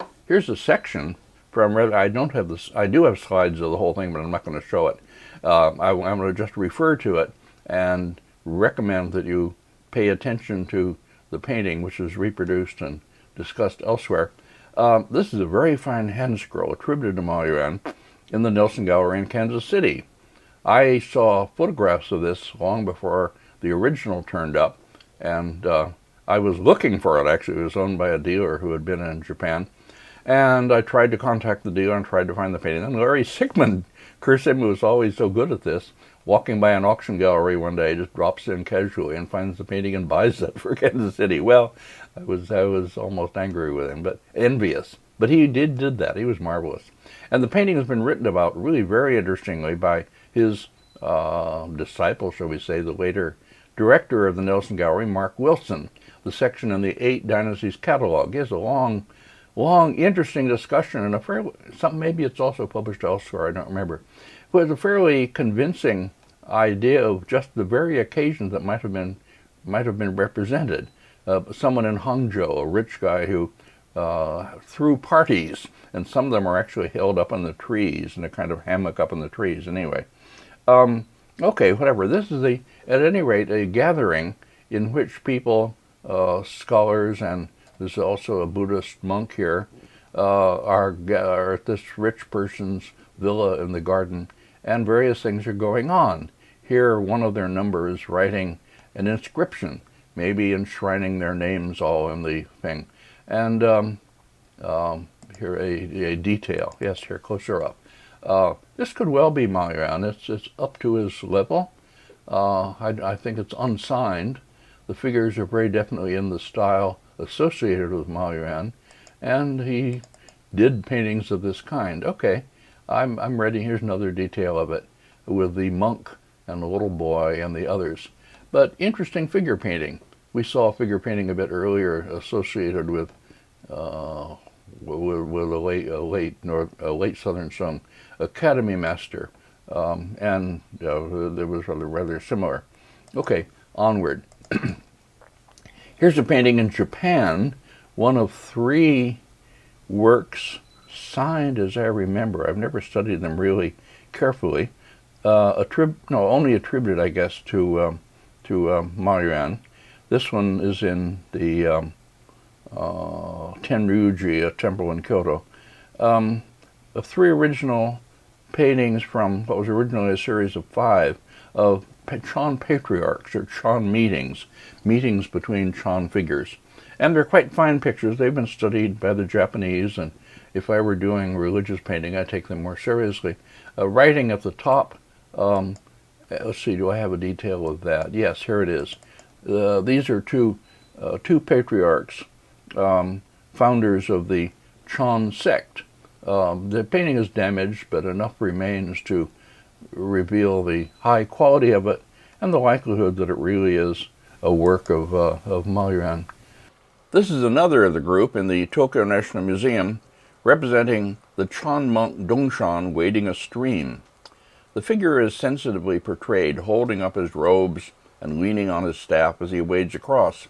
section from. I do have slides of the whole thing, but I'm not going to show it. I'm going to just refer to it and recommend that you pay attention to the painting, which is reproduced and discussed elsewhere. This is a very fine hand scroll attributed to Ma Yuan in the Nelson Gallery in Kansas City. I saw photographs of this long before the original turned up, and I was looking for it. Actually, it was owned by a dealer who had been in Japan, and I tried to contact the dealer and tried to find the painting. And Larry Sickman, Kursim, who was always so good at this, walking by an auction gallery one day, just drops in casually and finds the painting and buys it for Kansas City. Well, I was almost angry with him, but envious. But he did that. He was marvelous. And the painting has been written about really very interestingly by his disciple, shall we say, the later director of the Nelson Gallery, Mark Wilson. The section in the 8 Dynasties catalog gives a long, interesting discussion, and maybe it's also published elsewhere, I don't remember. But it's a fairly convincing idea of just the very occasions that might have been represented. someone in Hangzhou, a rich guy who threw parties, and some of them are actually held up in the trees, in a kind of hammock up in the trees. Anyway, okay, whatever. This is at any rate, a gathering in which people, scholars, and there's also a Buddhist monk here, are at this rich person's villa in the garden, and various things are going on. Here, one of their number is writing an inscription, maybe enshrining their names all in the thing. And here a detail. Yes, here, closer up. This could well be Ma Yuan. It's up to his level. I think it's unsigned. The figures are very definitely in the style associated with Ma Yuan, and he did paintings of this kind. Okay, I'm ready. Here's another detail of it, with the monk and the little boy and the others. But interesting figure painting. We saw figure painting a bit earlier associated with a late Southern Song Academy master, and it was rather similar. Okay, onward. Here's a painting in Japan, one of 3 works signed, as I remember. I've never studied them really carefully. Only attributed, I guess, to Ma Yuan. This one is in the Tenryuji, a temple in Kyoto. The 3 original paintings from what was originally a series of 5 of Chan patriarchs, or Chan meetings between Chan figures. And they're quite fine pictures. They've been studied by the Japanese, and if I were doing religious painting, I'd take them more seriously. Writing at the top, let's see, do I have a detail of that? Yes, here it is. These are two patriarchs, founders of the Chan sect. The painting is damaged, but enough remains to reveal the high quality of it and the likelihood that it really is a work of Ma Yuan. This is another of the group in the Tokyo National Museum, representing the Chan monk Dongshan wading a stream. The figure is sensitively portrayed, holding up his robes and leaning on his staff as he wades across.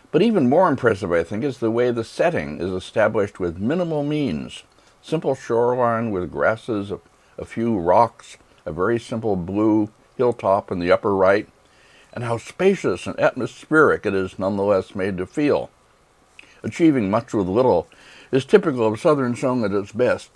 But even more impressive, I think, is the way the setting is established with minimal means. Simple shoreline with grasses, a few rocks, a very simple blue hilltop in the upper right, and how spacious and atmospheric it is nonetheless made to feel. Achieving much with little is typical of Southern Song at its best.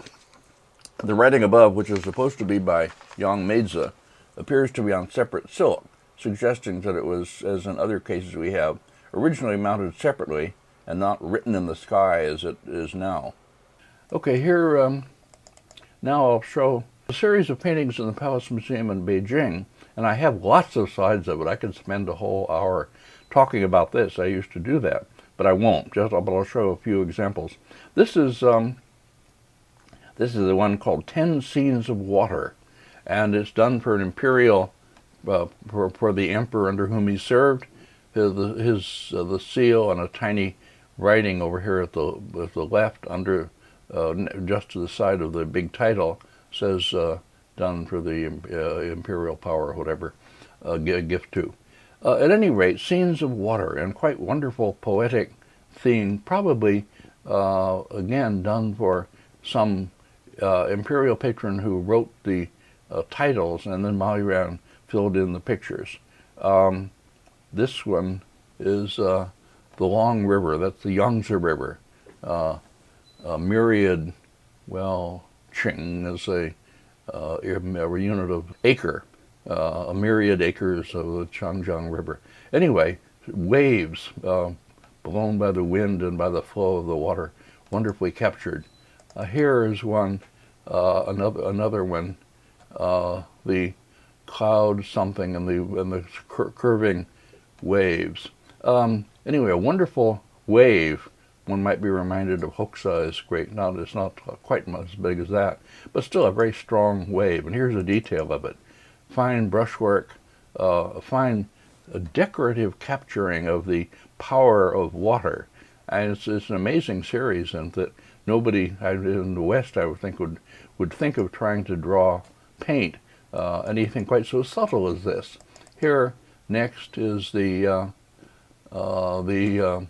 The writing above, which is supposed to be by Yang Meidza, appears to be on separate silk, suggesting that it was, as in other cases we have, originally mounted separately and not written in the sky as it is now. Okay, here now I'll show a series of paintings in the Palace Museum in Beijing, and I have lots of slides of it. I could spend a whole hour talking about this. I used to do that, but I won't. But I'll show a few examples. This is the one called 10 Scenes of Water, and it's done for an imperial, for the emperor under whom he served. The seal and a tiny writing over here at the left, under just to the side of the big title, says done for the imperial power, or whatever, gift to. At any rate, scenes of water, and quite wonderful poetic theme, probably again done for some imperial patron who wrote the titles, and then Ma Yuan filled in the pictures. This one is the Long River. That's the Yangtze River. A myriad, well, Ching is a unit of acre, a myriad acres of the Changjiang River. Anyway, waves blown by the wind and by the flow of the water, wonderfully captured. Here is one, another one, the cloud something and the curving waves. Anyway, a wonderful wave. One might be reminded of Hokusai is great. It's not quite as big as that, but still a very strong wave. And here's a detail of it. Fine brushwork, fine decorative capturing of the power of water. And it's an amazing series, and that nobody in the West, I would think, would think of trying to paint anything quite so subtle as this. Here next is the The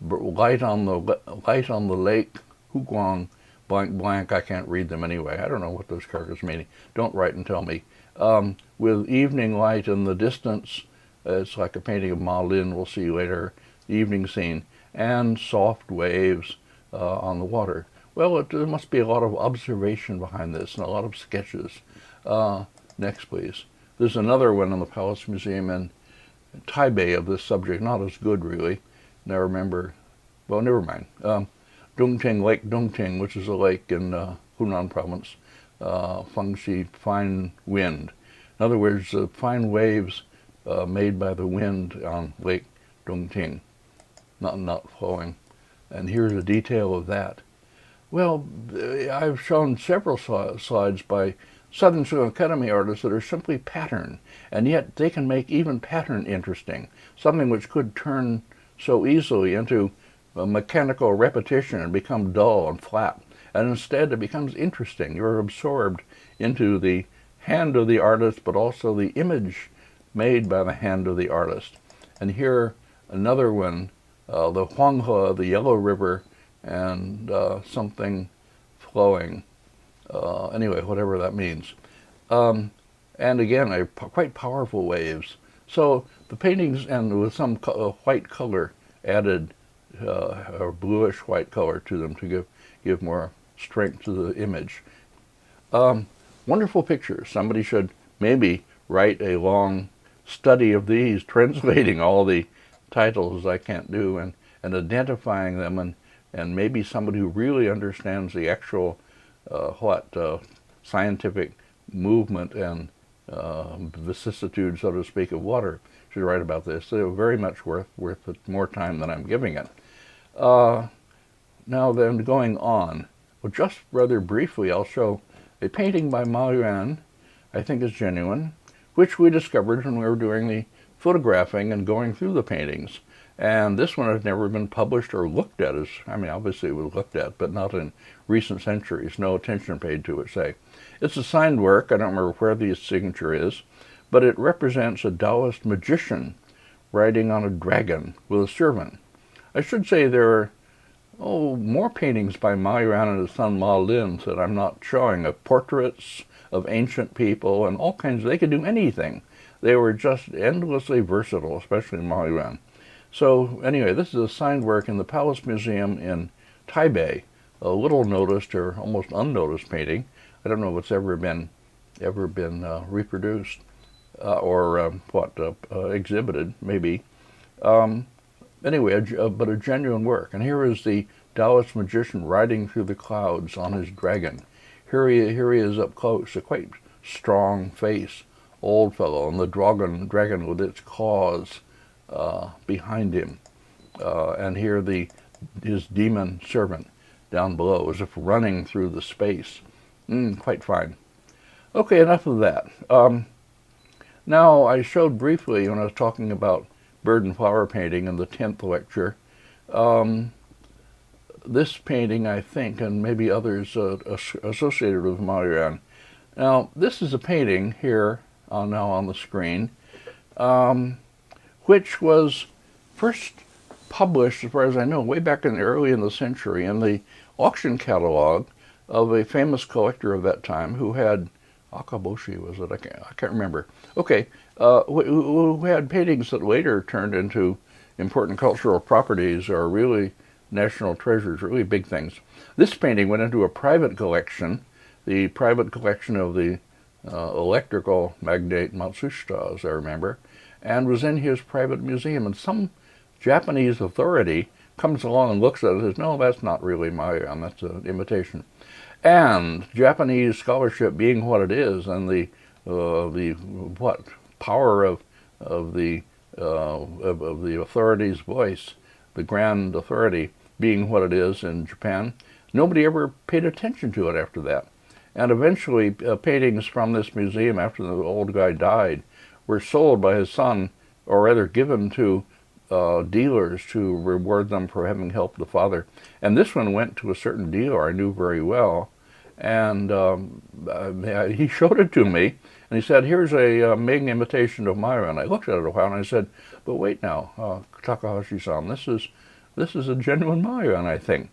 light on the lake, Huguang, blank blank. I can't read them anyway. I don't know what those characters mean. Don't write and tell me. With evening light in the distance, it's like a painting of Ma Yuan. We'll see later. The evening scene and soft waves on the water. Well, there must be a lot of observation behind this and a lot of sketches. Next, please. There's another one in the Palace Museum in Taipei of this subject. Not as good, really. Now remember, well, never mind. Dongting, Lake Dongting, which is a lake in Hunan province, Fengxi, fine wind. In other words, fine waves made by the wind on Lake Dongting, not flowing. And here's a detail of that. Well, I've shown several slides by Southern Silicon Academy artists that are simply pattern, and yet they can make even pattern interesting, something which could turn so easily into a mechanical repetition and become dull and flat. And instead it becomes interesting. You're absorbed into the hand of the artist, but also the image made by the hand of the artist. And here another one, the Huanghe, the Yellow River, and something flowing. Anyway, whatever that means. And again, quite powerful waves. So the paintings, and with some white color added, or bluish white color to them to give more strength to the image. Wonderful pictures. Somebody should maybe write a long study of these, translating all the titles I can't do, and identifying them, and maybe somebody who really understands the actual scientific movement and vicissitude, so to speak, of water should write about this. They're very much worth more time than I'm giving it. Now then, going on, well, just rather briefly, I'll show a painting by Ma Yuan, I think is genuine, which we discovered when we were doing the photographing and going through the paintings. And this one has never been published or looked at. Obviously it was looked at, but not in recent centuries. No attention paid to it, say. It's a signed work. I don't remember where the signature is, but it represents a Taoist magician riding on a dragon with a servant. I should say there are more paintings by Ma Yuan and his son Ma Lin that I'm not showing, of portraits of ancient people and all kinds. They could do anything. They were just endlessly versatile, especially Ma Yuan. So anyway, this is a signed work in the Palace Museum in Taipei, a little noticed or almost unnoticed painting. I don't know if it's ever been reproduced or exhibited, maybe. Anyway, but a genuine work. And here is the Taoist magician riding through the clouds on his dragon. Here he is up close, a quite strong face, old fellow, and the dragon with its claws behind him. And here his demon servant down below, as if running through the space. Quite fine. Okay, enough of that. Now, I showed briefly when I was talking about bird and flower painting in the 10th lecture, this painting, I think, and maybe others associated with Ma Yuan. Now, this is a painting here, now on the screen, which was first published, as far as I know, way back early in the century in the auction catalog of a famous collector of that time who had, Akaboshi was it? I can't remember. Okay, who had paintings that later turned into important cultural properties or really national treasures, really big things. This painting went into a private collection, the private collection of the electrical magnate Matsushita, as I remember, and was in his private museum. And some Japanese authority comes along and looks at it and says, no, that's not really Ma Yuan, that's an imitation. And Japanese scholarship being what it is, and the power of the authority's voice, the grand authority being what it is in Japan, nobody ever paid attention to it after that. And eventually paintings from this museum after the old guy died were sold by his son, or rather given to dealers to reward them for having helped the father. And this one went to a certain dealer I knew very well, And he showed it to me, and he said, "Here's a Ming imitation of Ma Yuan." I looked at it a while, and I said, "But wait now, Takahashi-san, this is a genuine Ma Yuan, I think."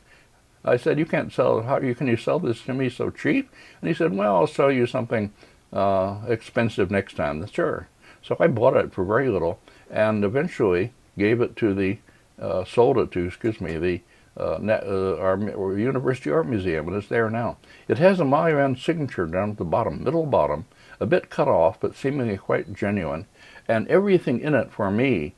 I said, "You can't sell it. Can you sell this to me so cheap?" And he said, "Well, I'll sell you something expensive next time." Sure. So I bought it for very little, and eventually gave it to sold it to, the our University Art Museum, and it's there now. It has a Ma Yuan signature down at the bottom, middle bottom, a bit cut off, but seemingly quite genuine, and everything in it for me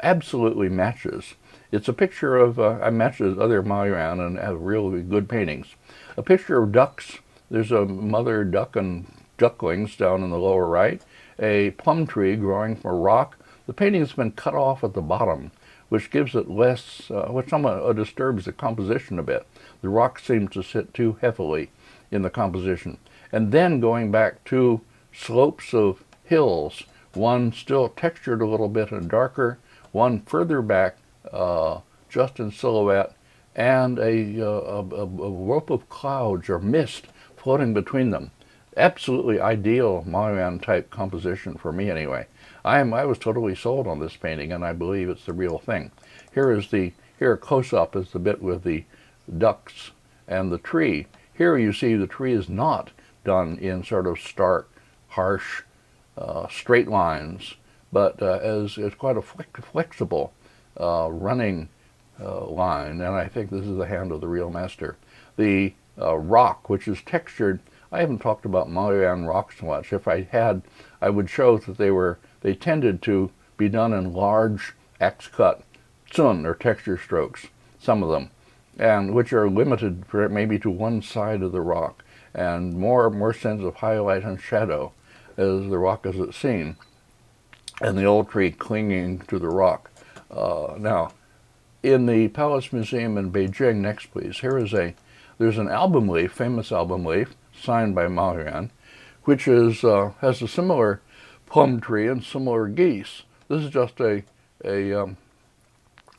absolutely matches. It's a picture of, I matches other Ma Yuan and have really good paintings. A picture of ducks. There's a mother duck and ducklings down in the lower right. A plum tree growing from a rock. The painting's been cut off at the bottom, which gives it less, which somewhat disturbs the composition a bit. The rock seems to sit too heavily in the composition. And then going back to slopes of hills, one still textured a little bit and darker, one further back, just in silhouette, and a rope of clouds or mist floating between them. Absolutely ideal Ma Yuan type composition for me anyway. I was totally sold on this painting, and I believe it's the real thing. Here close up is the bit with the ducks and the tree. Here you see the tree is not done in sort of stark, harsh, straight lines, but as quite a flexible running line, and I think this is the hand of the real master. The rock, which is textured, I haven't talked about Ma Yuan rocks much. If I had, I would show that they tended to be done in large axe-cut tsun, or texture strokes, some of them, and which are limited maybe to one side of the rock, and more sense of highlight and shadow as the rock is seen, and the old tree clinging to the rock. Now, in the Palace Museum in Beijing, next please, there's an album leaf, famous album leaf, signed by Ma Yuan, which has a similar plum tree and similar geese. This is just a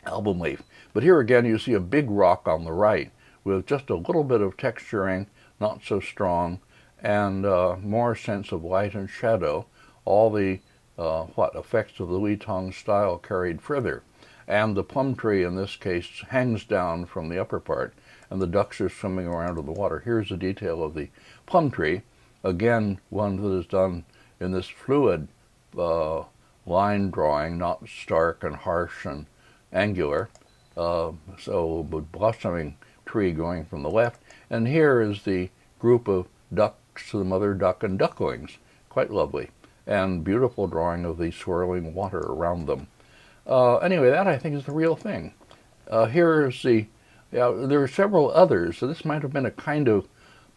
album leaf. But here again you see a big rock on the right with just a little bit of texturing, not so strong, and more sense of light and shadow, all the effects of the Li Tong style carried further. And the plum tree in this case hangs down from the upper part, and the ducks are swimming around in the water. Here's a detail of the plum tree, again one that is done in this fluid line drawing, not stark and harsh and angular. So a blossoming tree going from the left, and here is the group of ducks, the mother duck and ducklings, quite lovely, and beautiful drawing of the swirling water around them. Anyway, that I think is the real thing. There are several others, so this might have been a kind of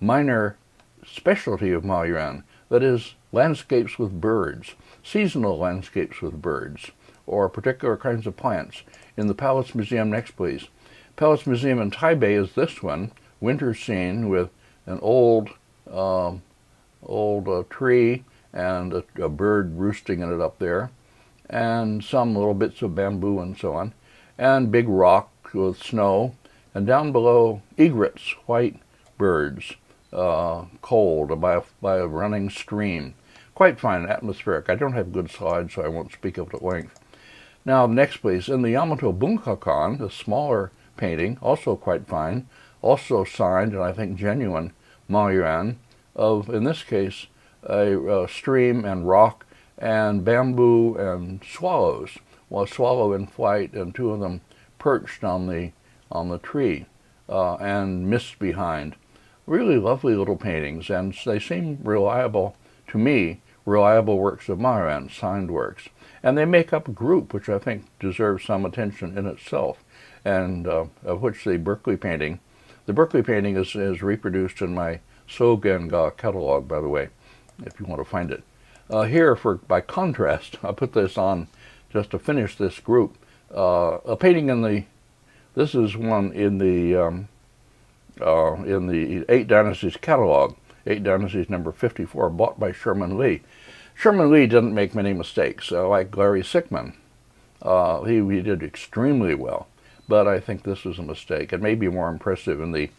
minor specialty of Ma Yuan, that is, landscapes with birds, seasonal landscapes with birds, or particular kinds of plants. In the Palace Museum next, please. Palace Museum in Taipei is this one, winter scene with an old tree and a bird roosting in it up there, and some little bits of bamboo and so on, and big rock with snow, and down below egrets, white birds, cold by a running stream. Quite fine, atmospheric. I don't have good slides, so I won't speak of it at length. Now, next please, in the Yamato Bunkakan, a smaller painting, also quite fine, also signed, and I think genuine, Ma Yuan, of, in this case, a stream and rock and bamboo and swallows, a swallow in flight and two of them perched on the tree, and mist behind. Really lovely little paintings, and they seem reliable, to me, reliable works of Ma Yuan, signed works. And they make up a group which I think deserves some attention in itself, and of which the Berkeley painting is reproduced in my Sogenga catalog, by the way, if you want to find it. Here, by contrast, I'll put this on just to finish this group. A painting this is one in the Eight Dynasties catalog, Eight Dynasties number 54, bought by Sherman Lee. Sherman Lee didn't make many mistakes, like Larry Sickman. He did extremely well, but I think this was a mistake. It may be more impressive in the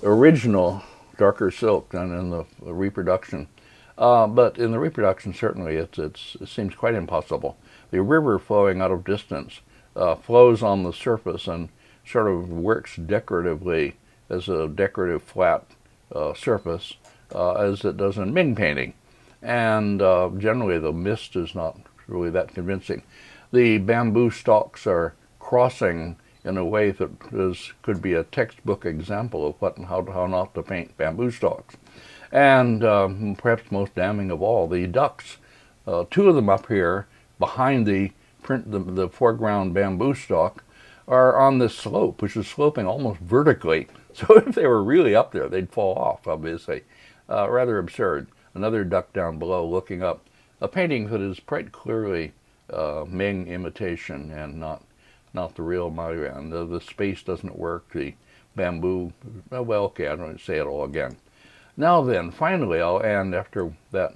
original darker silk than in the reproduction. But in the reproduction, certainly, it seems quite impossible. The river flowing out of distance flows on the surface and sort of works decoratively as a decorative flat surface, as it does in Ming painting. And generally, the mist is not really that convincing. The bamboo stalks are crossing in a way that could be a textbook example of what and how not to paint bamboo stalks. And perhaps most damning of all, the ducks, two of them up here behind the foreground bamboo stalk, are on this slope, which is sloping almost vertically. So if they were really up there, they'd fall off, obviously. Rather absurd. Another duck down below looking up. A painting that is quite clearly Ming imitation and not the real Ma Yuan. The space doesn't work. The bamboo, well, okay, I don't say it all again. Now then, finally, I'll end after that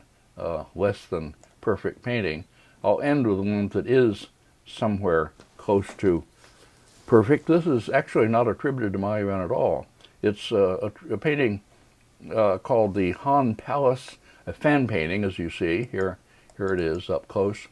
less than perfect painting. I'll end with one that is somewhere close to perfect. This is actually not attributed to Ma Yuan at all. It's a painting called the Han Palace, a fan painting, as you see. Here it is up close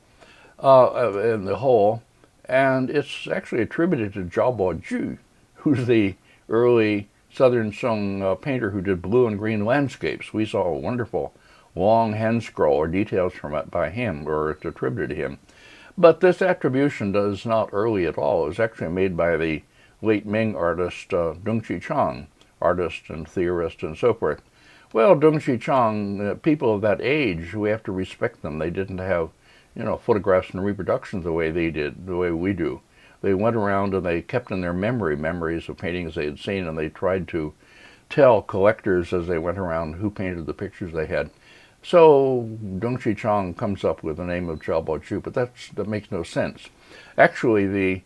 in the whole. And it's actually attributed to Zhao Baoju, who's the early Southern Song painter who did blue and green landscapes. We saw a wonderful long hand scroll or details from it by him, or it's attributed to him. But this attribution is not early at all. It was actually made by the late Ming artist Dong Qichang, artist and theorist and so forth. Well, Dong Qichang, people of that age, we have to respect them. They didn't have, photographs and reproductions the way they did, the way we do. They went around and they kept in their memories of paintings they had seen, and they tried to tell collectors as they went around who painted the pictures they had. So Dong Qichang comes up with the name of Zhao Baoju, but that makes no sense. Actually, the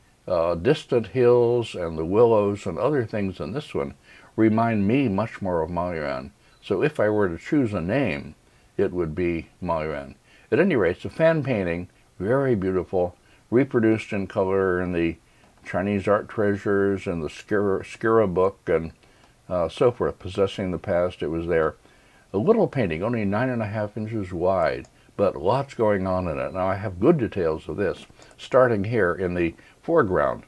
distant hills and the willows and other things in this one remind me much more of Ma Yuan. So if I were to choose a name, it would be Ma Yuan. At any rate, it's a fan painting, very beautiful, reproduced in color in the Chinese Art Treasures and the Skira book and so forth, Possessing the Past. It was there. A little painting, only 9.5 inches wide, but lots going on in it. Now I have good details of this, starting here in the foreground.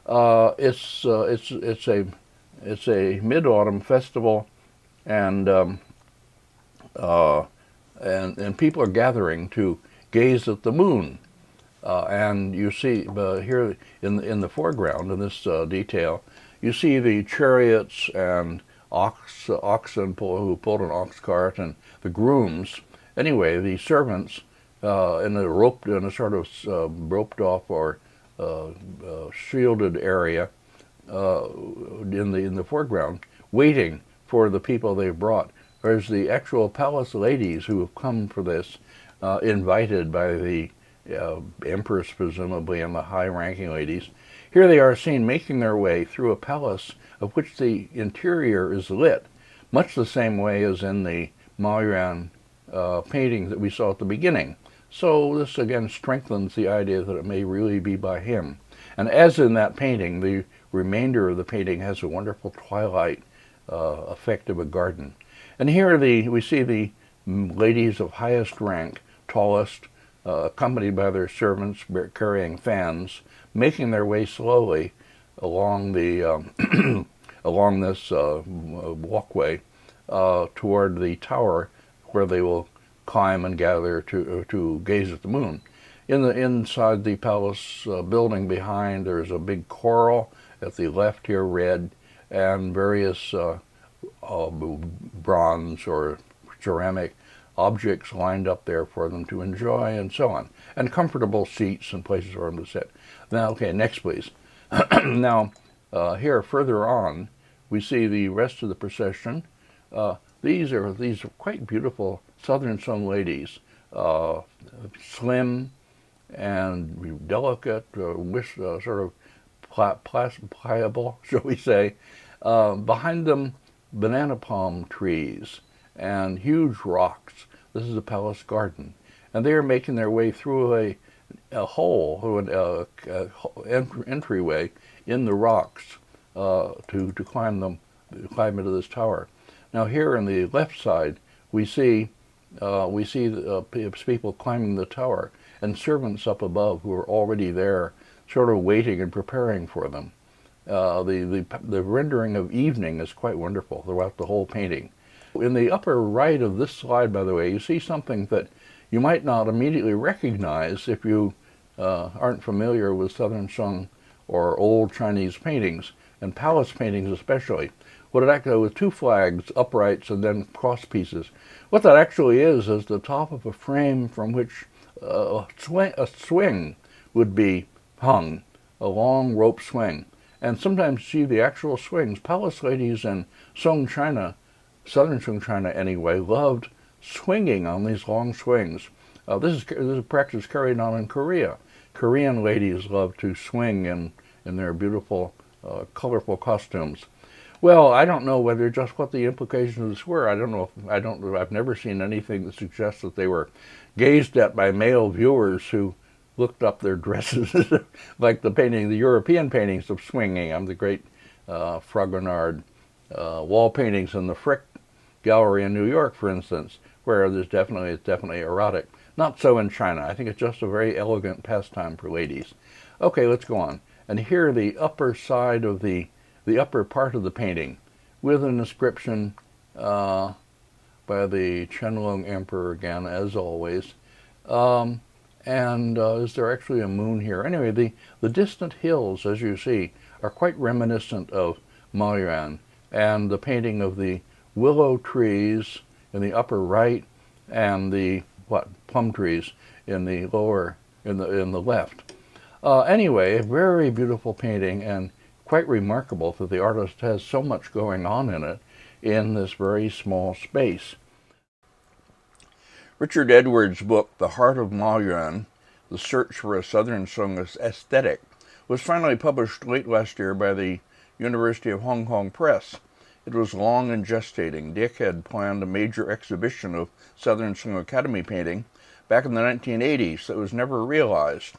It's a mid-autumn festival, and people are gathering to gaze at the moon. And you see here in the foreground, in this detail, you see the chariots and oxen who pulled an ox cart, and the grooms. Anyway, the servants in a sort of roped off or shielded area in the foreground, waiting for the people they've brought. Whereas the actual palace ladies who have come for this, invited by the empress presumably and the high-ranking ladies, here they are seen making their way through a palace of which the interior is lit, much the same way as in the Ma Yuan painting that we saw at the beginning. So this again strengthens the idea that it may really be by him. And as in that painting, the remainder of the painting has a wonderful twilight effect of a garden. And here we see the ladies of highest rank, tallest, accompanied by their servants carrying fans, making their way slowly along the along this walkway toward the tower, where they will climb and gather to gaze at the moon. Inside the palace building behind, there's a big coral at the left here, red, and various bronze or ceramic objects lined up there for them to enjoy, and so on, and comfortable seats and places for them to sit. Now, okay, next please. Now, here further on, we see the rest of the procession. These are quite beautiful Southern Song ladies, slim and delicate, sort of pliable, shall we say. Behind them, banana palm trees and huge rocks. This is a palace garden, and they are making their way through a hole, an entryway in the rocks to climb into this tower. Now here on the left side, we see people climbing the tower and servants up above who are already there, sort of waiting and preparing for them. The rendering of evening is quite wonderful throughout the whole painting. In the upper right of this slide, by the way, you see something that you might not immediately recognize if you aren't familiar with Southern Sheng or old Chinese paintings, and palace paintings especially. What it actually, with two flags, uprights, and then cross pieces. What that actually is the top of a frame from which a swing would be hung, a long rope swing. And sometimes you see the actual swings. Palace ladies in Song China, Southern Song China anyway, loved swinging on these long swings. This is a practice carried on in Korea. Korean ladies love to swing in their beautiful, colorful costumes. Well, I don't know whether just what the implications of this were. I've never seen anything that suggests that they were gazed at by male viewers who looked up their dresses like the European paintings of swinging. The great Fragonard wall paintings in the Frick Gallery in New York, for instance, where it's definitely erotic. Not so in China. I think it's just a very elegant pastime for ladies. Okay, let's go on. And here the upper side of the upper part of the painting, with an inscription by the Qianlong Emperor again, as always. Is there actually a moon here? Anyway, the distant hills, as you see, are quite reminiscent of Ma Yuan, and the painting of the willow trees in the upper right and the plum trees in the left. Anyway, a very beautiful painting, and quite remarkable that the artist has so much going on in it in this very small space. Richard Edwards' book, The Heart of Ma Yuan, The Search for a Southern Song Aesthetic, was finally published late last year by the University of Hong Kong Press. It was long in gestating. Dick had planned a major exhibition of Southern Song Academy painting back in the 1980s that was never realized,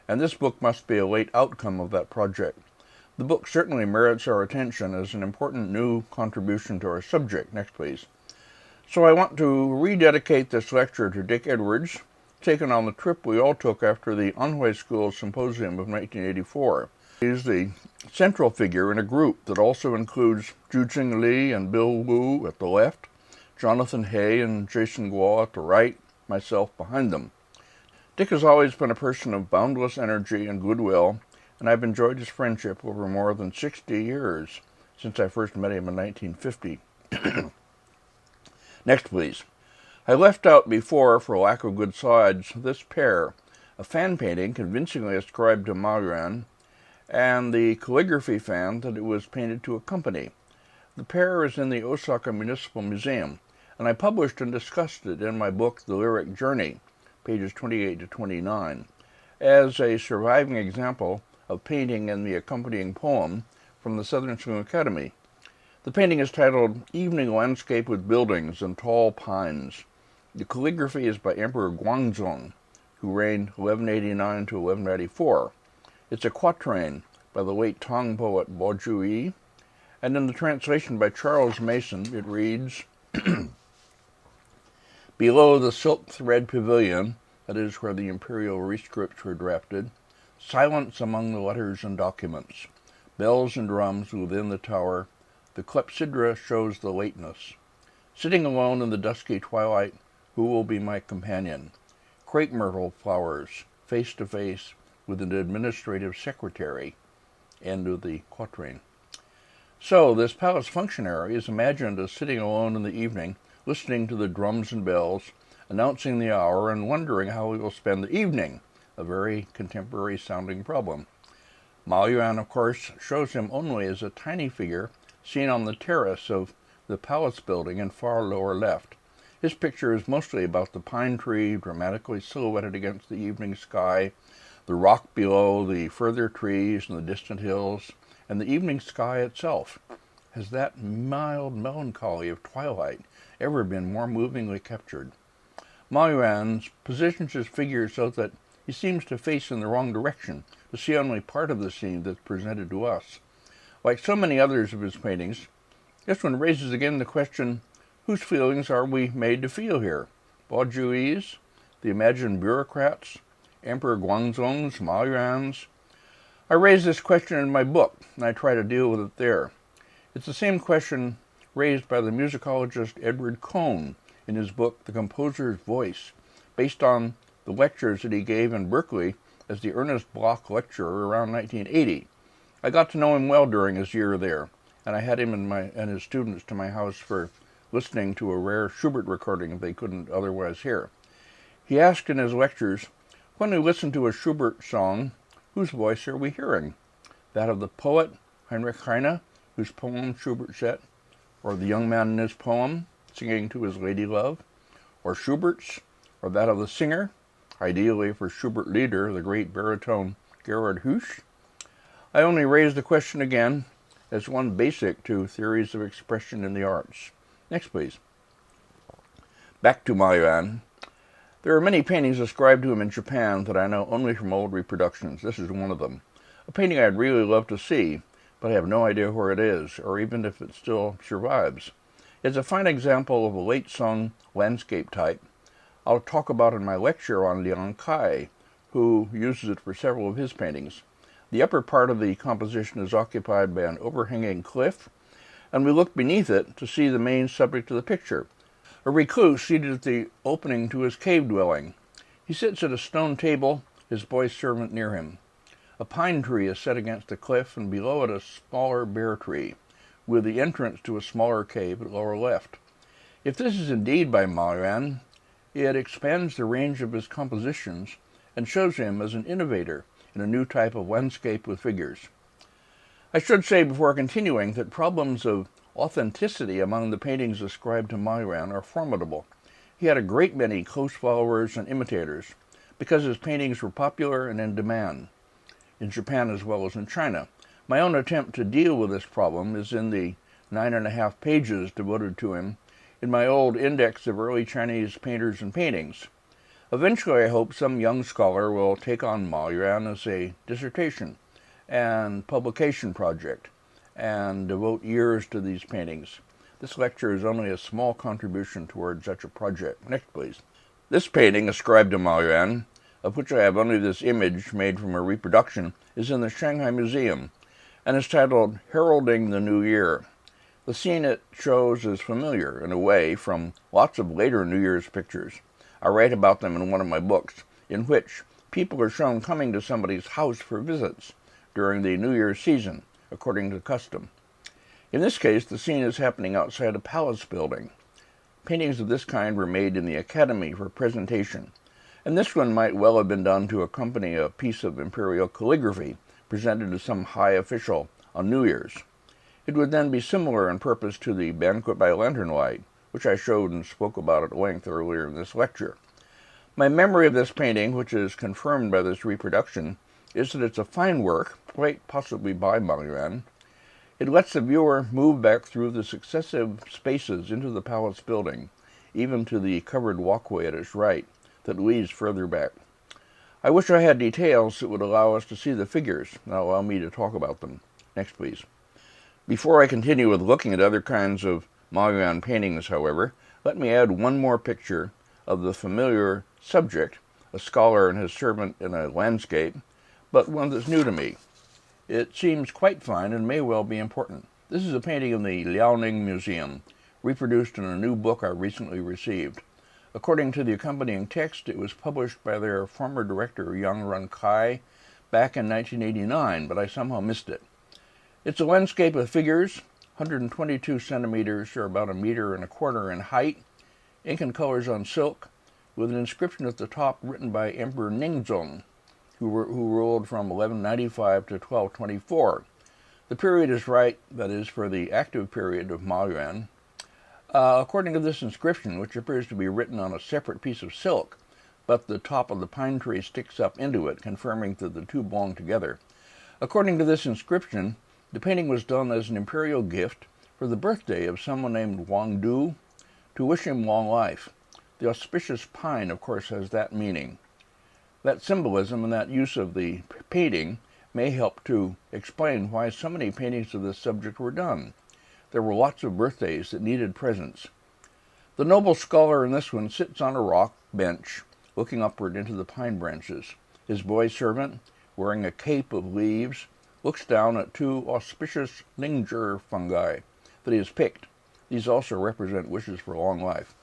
and this book must be a late outcome of that project. The book certainly merits our attention as an important new contribution to our subject. Next, please. So I want to rededicate this lecture to Dick Edwards, taken on the trip we all took after the Anhui School Symposium of 1984. He's the central figure in a group that also includes Zhu Jingli and Bill Wu at the left, Jonathan Hay and Jason Guo at the right, myself behind them. Dick has always been a person of boundless energy and goodwill, and I've enjoyed his friendship over more than 60 years, since I first met him in 1950. Next, please. I left out before, for lack of good slides, this pair, a fan painting convincingly ascribed to Ma Yuan, and the calligraphy fan that it was painted to accompany. The pair is in the Osaka Municipal Museum, and I published and discussed it in my book, The Lyric Journey, pages 28 to 29, as a surviving example of painting and the accompanying poem from the Southern Song Academy. The painting is titled Evening Landscape with Buildings and Tall Pines. The calligraphy is by Emperor Guangzong, who reigned 1189 to 1194. It's a quatrain by the late Tang poet Bo Zhuyi, and in the translation by Charles Mason it reads, Below the silk thread pavilion, that is where the imperial rescripts were drafted, silence among the letters and documents, bells and drums within the tower, the clepsydra shows the lateness. Sitting alone in the dusky twilight, who will be my companion? Crepe myrtle flowers, face to face with an administrative secretary. End of the quatrain. So, this palace functionary is imagined as sitting alone in the evening, listening to the drums and bells, announcing the hour, and wondering how he will spend the evening, a very contemporary sounding problem. Ma Yuan, of course, shows him only as a tiny figure seen on the terrace of the palace building in far lower left. His picture is mostly about the pine tree dramatically silhouetted against the evening sky, the rock below, the further trees and the distant hills, and the evening sky itself. Has that mild melancholy of twilight ever been more movingly captured? Ma Yuan positions his figure so that he seems to face in the wrong direction, to see only part of the scene that's presented to us. Like so many others of his paintings, This one raises again the question, whose feelings are we made to feel here? Baujuis, the imagined bureaucrats, Emperor Guangzong's, Ma Yuan's? I raise this question in my book, and I try to deal with it there. It's the same question raised by the musicologist Edward Cohn in his book, The Composer's Voice, based on the lectures that he gave in Berkeley as the Ernest Bloch lecturer around 1980. I got to know him well during his year there, and I had him and his students to my house for listening to a rare Schubert recording they couldn't otherwise hear. He asked in his lectures, when we listen to a Schubert song, whose voice are we hearing? That of the poet, Heinrich Heine, whose poem Schubert set, or the young man in his poem, singing to his lady love, or Schubert's, or that of the singer, ideally for Schubert leader, the great baritone Gerhard Husch? I only raise the question again as one basic to theories of expression in the arts. Next, please. Back to Ma Yuan. There are many paintings ascribed to him in Japan that I know only from old reproductions. This is one of them. A painting I'd really love to see, but I have no idea where it is, or even if it still survives. It's a fine example of a late Song landscape type I'll talk about in my lecture on Liang Kai, who uses it for several of his paintings. The upper part of the composition is occupied by an overhanging cliff, and we look beneath it to see the main subject of the picture, a recluse seated at the opening to his cave dwelling. He sits at a stone table, his boy servant near him. A pine tree is set against the cliff, and below it a smaller bare tree, with the entrance to a smaller cave at lower left. If this is indeed by Ma Yuan, it expands the range of his compositions and shows him as an innovator in a new type of landscape with figures. I should say before continuing that problems of authenticity among the paintings ascribed to Ma Yuan are formidable. He had a great many close followers and imitators because his paintings were popular and in demand, in Japan as well as in China. My own attempt to deal with this problem is in the 9.5 pages devoted to him in my old Index of Early Chinese Painters and Paintings. Eventually, I hope some young scholar will take on Ma Yuan as a dissertation and publication project and devote years to these paintings. This lecture is only a small contribution towards such a project. Next, please. This painting, ascribed to Ma Yuan, of which I have only this image made from a reproduction, is in the Shanghai Museum and is titled Heralding the New Year. The scene it shows is familiar, in a way, from lots of later New Year's pictures. I write about them in one of my books, in which people are shown coming to somebody's house for visits during the New Year's season, according to custom. In this case, the scene is happening outside a palace building. Paintings of this kind were made in the Academy for presentation, and this one might well have been done to accompany a piece of imperial calligraphy presented to some high official on New Year's. It would then be similar in purpose to the Banquet by Lantern Light, which I showed and spoke about at length earlier in this lecture. My memory of this painting, which is confirmed by this reproduction, is that it's a fine work, quite possibly by Ma Yuan. It lets the viewer move back through the successive spaces into the palace building, even to the covered walkway at its right that leads further back. I wish I had details that would allow us to see the figures and allow me to talk about them. Next, please. Before I continue with looking at other kinds of Ma Yuan paintings, however, let me add one more picture of the familiar subject, a scholar and his servant in a landscape, but one that's new to me. It seems quite fine and may well be important. This is a painting in the Liaoning Museum, reproduced in a new book I recently received. According to the accompanying text, it was published by their former director, Yang Run Kai, back in 1989, but I somehow missed it. It's a landscape of figures, 122 centimeters, or about 1.25 meters in height, ink and colors on silk, with an inscription at the top written by Emperor Ningzong, who ruled from 1195 to 1224. The period is right, that is, for the active period of Ma Yuan. According to this inscription, which appears to be written on a separate piece of silk, but the top of the pine tree sticks up into it, confirming that the two belong together. According to this inscription, the painting was done as an imperial gift for the birthday of someone named Wang Du, to wish him long life. The auspicious pine, of course, has that meaning. That symbolism and that use of the painting may help to explain why so many paintings of this subject were done. There were lots of birthdays that needed presents. The noble scholar in this one sits on a rock bench, looking upward into the pine branches. His boy servant, wearing a cape of leaves, looks down at two auspicious linger fungi that he has picked. These also represent wishes for long life.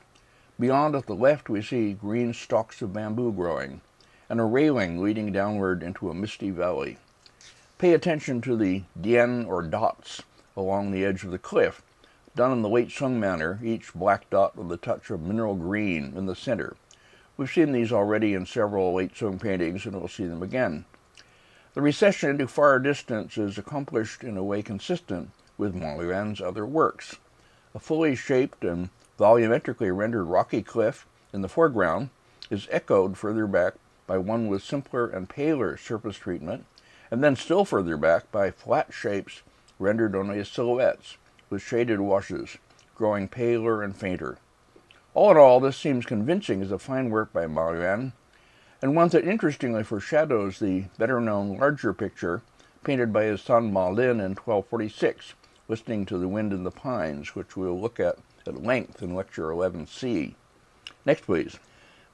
Beyond at the left we see green stalks of bamboo growing, and a railing leading downward into a misty valley. Pay attention to the dien or dots along the edge of the cliff, done in the late Sung manner, each black dot with a touch of mineral green in the center. We've seen these already in several late Sung paintings, and we'll see them again. The recession into far distance is accomplished in a way consistent with Ma Yuan's other works. A fully shaped and volumetrically rendered rocky cliff in the foreground is echoed further back by one with simpler and paler surface treatment, and then still further back by flat shapes rendered only as silhouettes, with shaded washes, growing paler and fainter. All in all, this seems convincing as a fine work by Ma Yuan, and one that interestingly foreshadows the better-known larger picture painted by his son Ma Lin in 1246, listening to the wind in the pines, which we'll look at length in Lecture 11C. Next, please.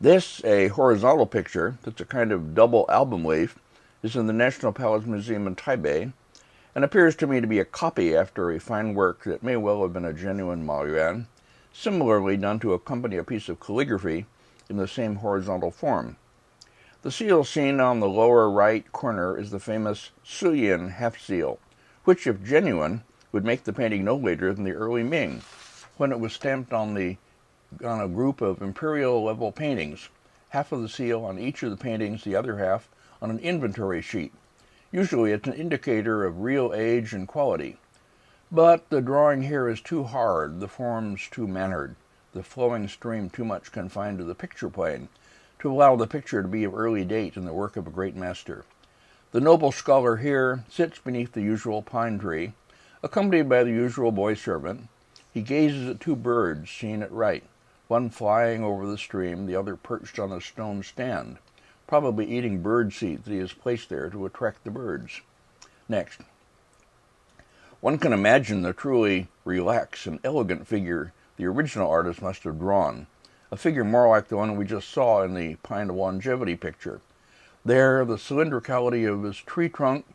This, a horizontal picture that's a kind of double album leaf, is in the National Palace Museum in Taipei, and appears to me to be a copy after a fine work that may well have been a genuine Ma Yuan, similarly done to accompany a piece of calligraphy in the same horizontal form. The seal seen on the lower right corner is the famous Suyin half-seal, which, if genuine, would make the painting no later than the early Ming, when it was stamped on a group of imperial-level paintings, half of the seal on each of the paintings, the other half on an inventory sheet. Usually it's an indicator of real age and quality. But the drawing here is too hard, the forms too mannered, the flowing stream too much confined to the picture plane, to allow the picture to be of early date in the work of a great master. The noble scholar here sits beneath the usual pine tree, accompanied by the usual boy servant. He gazes at two birds seen at right, one flying over the stream, the other perched on a stone stand, probably eating bird seed that he has placed there to attract the birds. Next. One can imagine the truly relaxed and elegant figure the original artist must have drawn, a figure more like the one we just saw in the Pine of Longevity picture. There, the cylindricality of his tree trunk,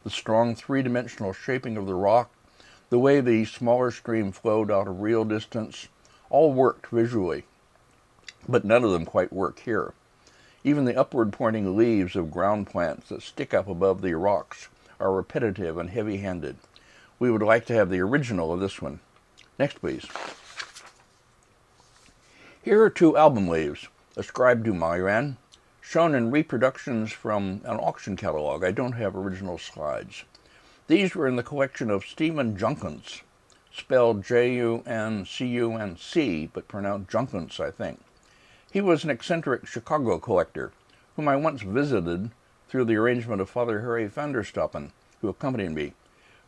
the strong three-dimensional shaping of the rock, the way the smaller stream flowed out of real distance, all worked visually, but none of them quite work here. Even the upward-pointing leaves of ground plants that stick up above the rocks are repetitive and heavy-handed. We would like to have the original of this one. Next, please. Here are two album leaves, ascribed to Ma Yuan, shown in reproductions from an auction catalog. I don't have original slides. These were in the collection of Stephen Junkins, spelled Juncunc, but pronounced Junkins, I think. He was an eccentric Chicago collector, whom I once visited through the arrangement of Father Harry van der Stappen, who accompanied me.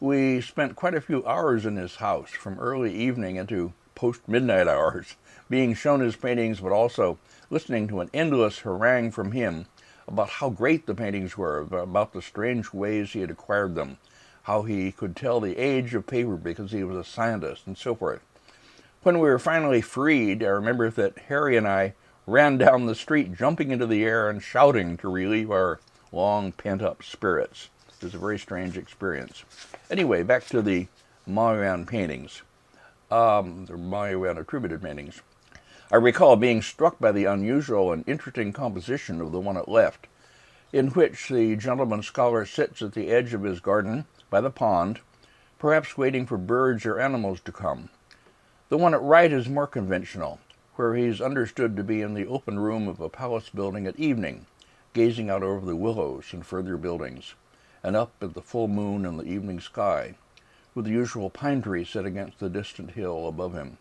We spent quite a few hours in his house, from early evening into post-midnight hours, being shown his paintings, but also listening to an endless harangue from him about how great the paintings were, about the strange ways he had acquired them, how he could tell the age of paper because he was a scientist, and so forth. When we were finally freed, I remember that Harry and I ran down the street, jumping into the air and shouting to relieve our long pent-up spirits. It was a very strange experience. Anyway, back to the Ma Yuan paintings, the Ma Yuan attributed paintings. I recall being struck by the unusual and interesting composition of the one at left, in which the gentleman scholar sits at the edge of his garden by the pond, perhaps waiting for birds or animals to come. The one at right is more conventional, where he is understood to be in the open room of a palace building at evening, gazing out over the willows and further buildings, and up at the full moon and the evening sky, with the usual pine tree set against the distant hill above him.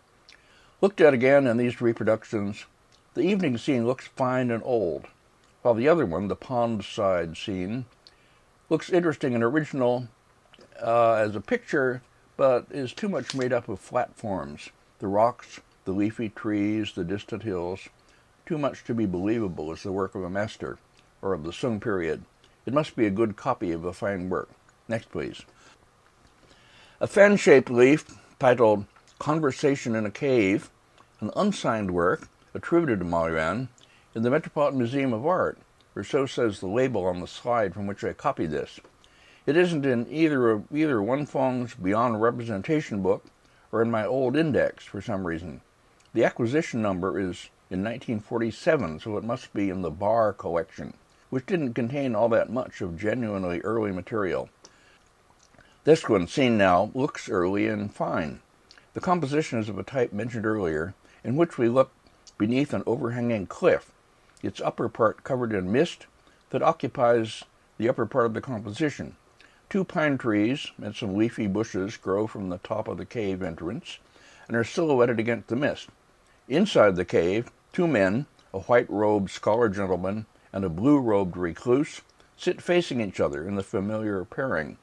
Looked at again in these reproductions, the evening scene looks fine and old, while the other one, the pond side scene, looks interesting and original as a picture, but is too much made up of flat forms. The rocks, the leafy trees, the distant hills, too much to be believable as the work of a master, or of the Sung period. It must be a good copy of a fine work. Next, please. A fan-shaped leaf titled Conversation in a Cave, an unsigned work attributed to Ma Yuan in the Metropolitan Museum of Art, or so says the label on the slide from which I copied this. It isn't in either Wenfeng's Beyond Representation book or in my old index for some reason. The acquisition number is in 1947, so it must be in the Bar collection, which didn't contain all that much of genuinely early material. This one, seen now, looks early and fine. The composition is of a type mentioned earlier, in which we look beneath an overhanging cliff, its upper part covered in mist that occupies the upper part of the composition. 2 pine trees and some leafy bushes grow from the top of the cave entrance and are silhouetted against the mist. Inside the cave, 2 men, a white-robed scholar gentleman and a blue-robed recluse, sit facing each other in the familiar pairing.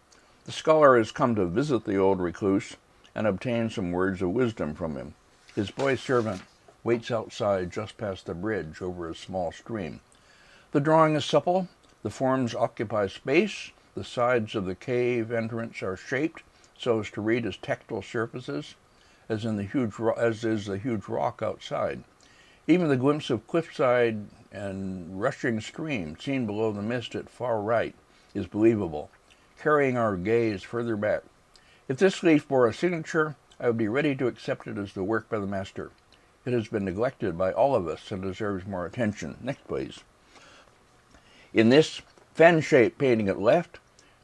The scholar has come to visit the old recluse and obtain some words of wisdom from him. His boy servant waits outside just past the bridge over a small stream. The drawing is supple, the forms occupy space, the sides of the cave entrance are shaped so as to read as tactile surfaces, as is the huge rock outside. Even the glimpse of cliffside and rushing stream seen below the mist at far right is believable, carrying our gaze further back. If this leaf bore a signature, I would be ready to accept it as the work by the master. It has been neglected by all of us and deserves more attention. Next, please. In this fan-shaped painting at left,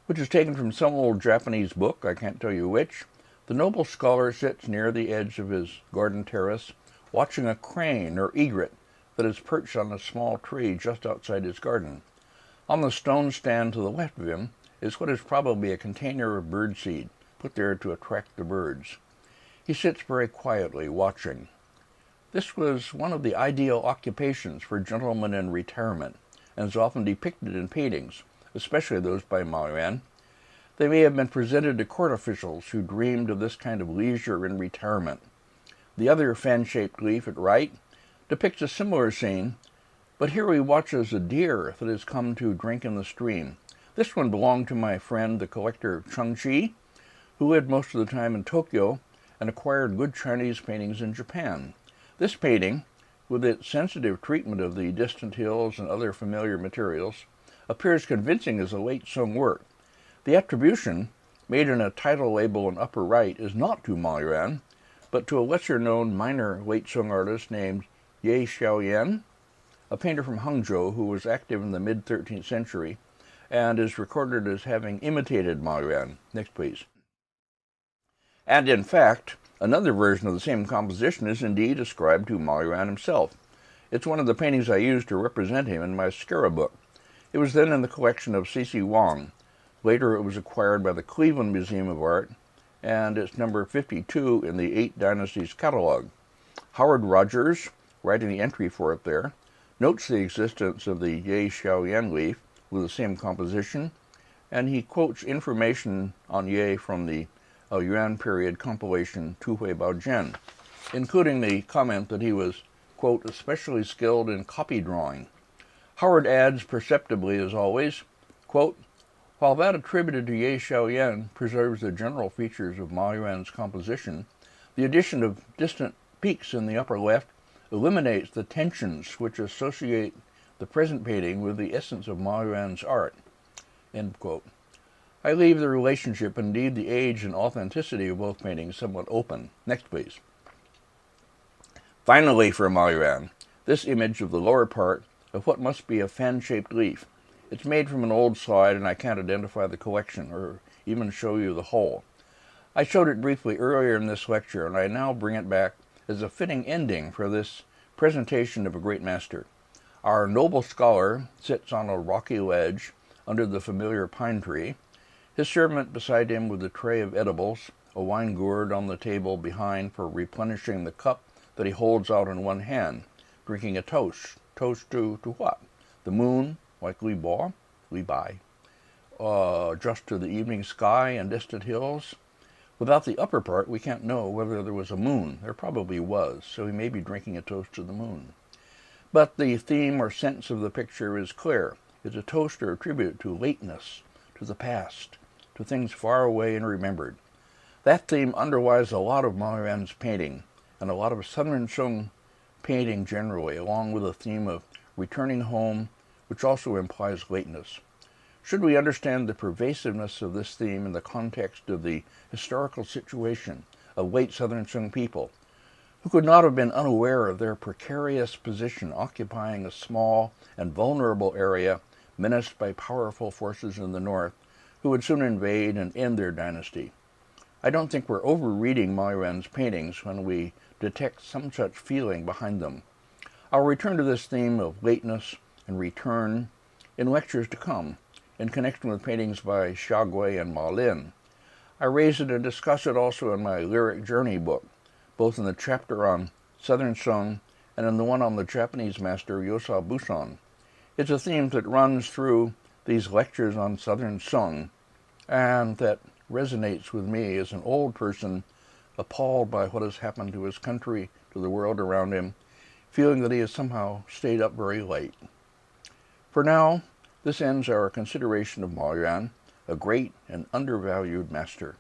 which is taken from some old Japanese book, I can't tell you which, the noble scholar sits near the edge of his garden terrace, watching a crane or egret that is perched on a small tree just outside his garden. On the stone stand to the left of him is what is probably a container of birdseed, put there to attract the birds. He sits very quietly, watching. This was one of the ideal occupations for gentlemen in retirement, and is often depicted in paintings, especially those by Ma Yuan. They may have been presented to court officials who dreamed of this kind of leisure in retirement. The other fan-shaped leaf at right depicts a similar scene, but here we watch as a deer that has come to drink in the stream. This one belonged to my friend, the collector Chung Chi, who lived most of the time in Tokyo and acquired good Chinese paintings in Japan. This painting, with its sensitive treatment of the distant hills and other familiar materials, appears convincing as a late Sung work. The attribution, made in a title label in upper right, is not to Ma Yuan, but to a lesser-known minor late Sung artist named Ye Xiaoyan, a painter from Hangzhou who was active in the mid-13th century and is recorded as having imitated Ma Yuan. Next, please. And in fact, another version of the same composition is indeed ascribed to Ma Yuan himself. It's one of the paintings I used to represent him in my Scara book. It was then in the collection of C.C. Wang. Later it was acquired by the Cleveland Museum of Art, and it's number 52 in the 8 Dynasties catalog. Howard Rogers, writing the entry for it there, notes the existence of the Ye Xiaoyan leaf with the same composition, and he quotes information on Ye from the Yuan period compilation Tu Hui Bao Jian, including the comment that he was, quote, especially skilled in copy drawing. Howard adds perceptibly, as always, quote, while that attributed to Ye Xiaoyan preserves the general features of Ma Yuan's composition, the addition of distant peaks in the upper left eliminates the tensions which associate the present painting with the essence of Ma Yuan's art. End quote. I leave the relationship, indeed the age and authenticity of both paintings, somewhat open. Next, please. Finally, for Ma Yuan, this image of the lower part of what must be a fan-shaped leaf. It's made from an old slide, and I can't identify the collection or even show you the whole. I showed it briefly earlier in this lecture, and I now bring it back as a fitting ending for this presentation of a great master. Our noble scholar sits on a rocky ledge under the familiar pine tree, his servant beside him with a tray of edibles, a wine gourd on the table behind for replenishing the cup that he holds out in one hand, drinking a toast. Toast to what? The moon, like Li Bai, just to the evening sky and distant hills. Without the upper part, we can't know whether there was a moon. There probably was, so he may be drinking a toast to the moon. But the theme or sense of the picture is clear. It's a toast or a tribute to lateness, to the past, to things far away and remembered. That theme underlies a lot of Ma Yuan's painting, and a lot of Southern Sung painting generally, along with a theme of returning home, which also implies lateness. Should we understand the pervasiveness of this theme in the context of the historical situation of late Southern Sung people, who could not have been unaware of their precarious position occupying a small and vulnerable area menaced by powerful forces in the north, who would soon invade and end their dynasty? I don't think we're overreading Ma Yuan's paintings when we detect some such feeling behind them. I'll return to this theme of lateness and return in lectures to come, in connection with paintings by Xiaogui and Ma Lin. I raise it and discuss it also in my Lyric Journey book, both in the chapter on Southern Sung and in the one on the Japanese master Yosa Busan. It's a theme that runs through these lectures on Southern Sung, and that resonates with me as an old person appalled by what has happened to his country, to the world around him, feeling that he has somehow stayed up very late. For now, this ends our consideration of Ma Yuan, a great and undervalued master.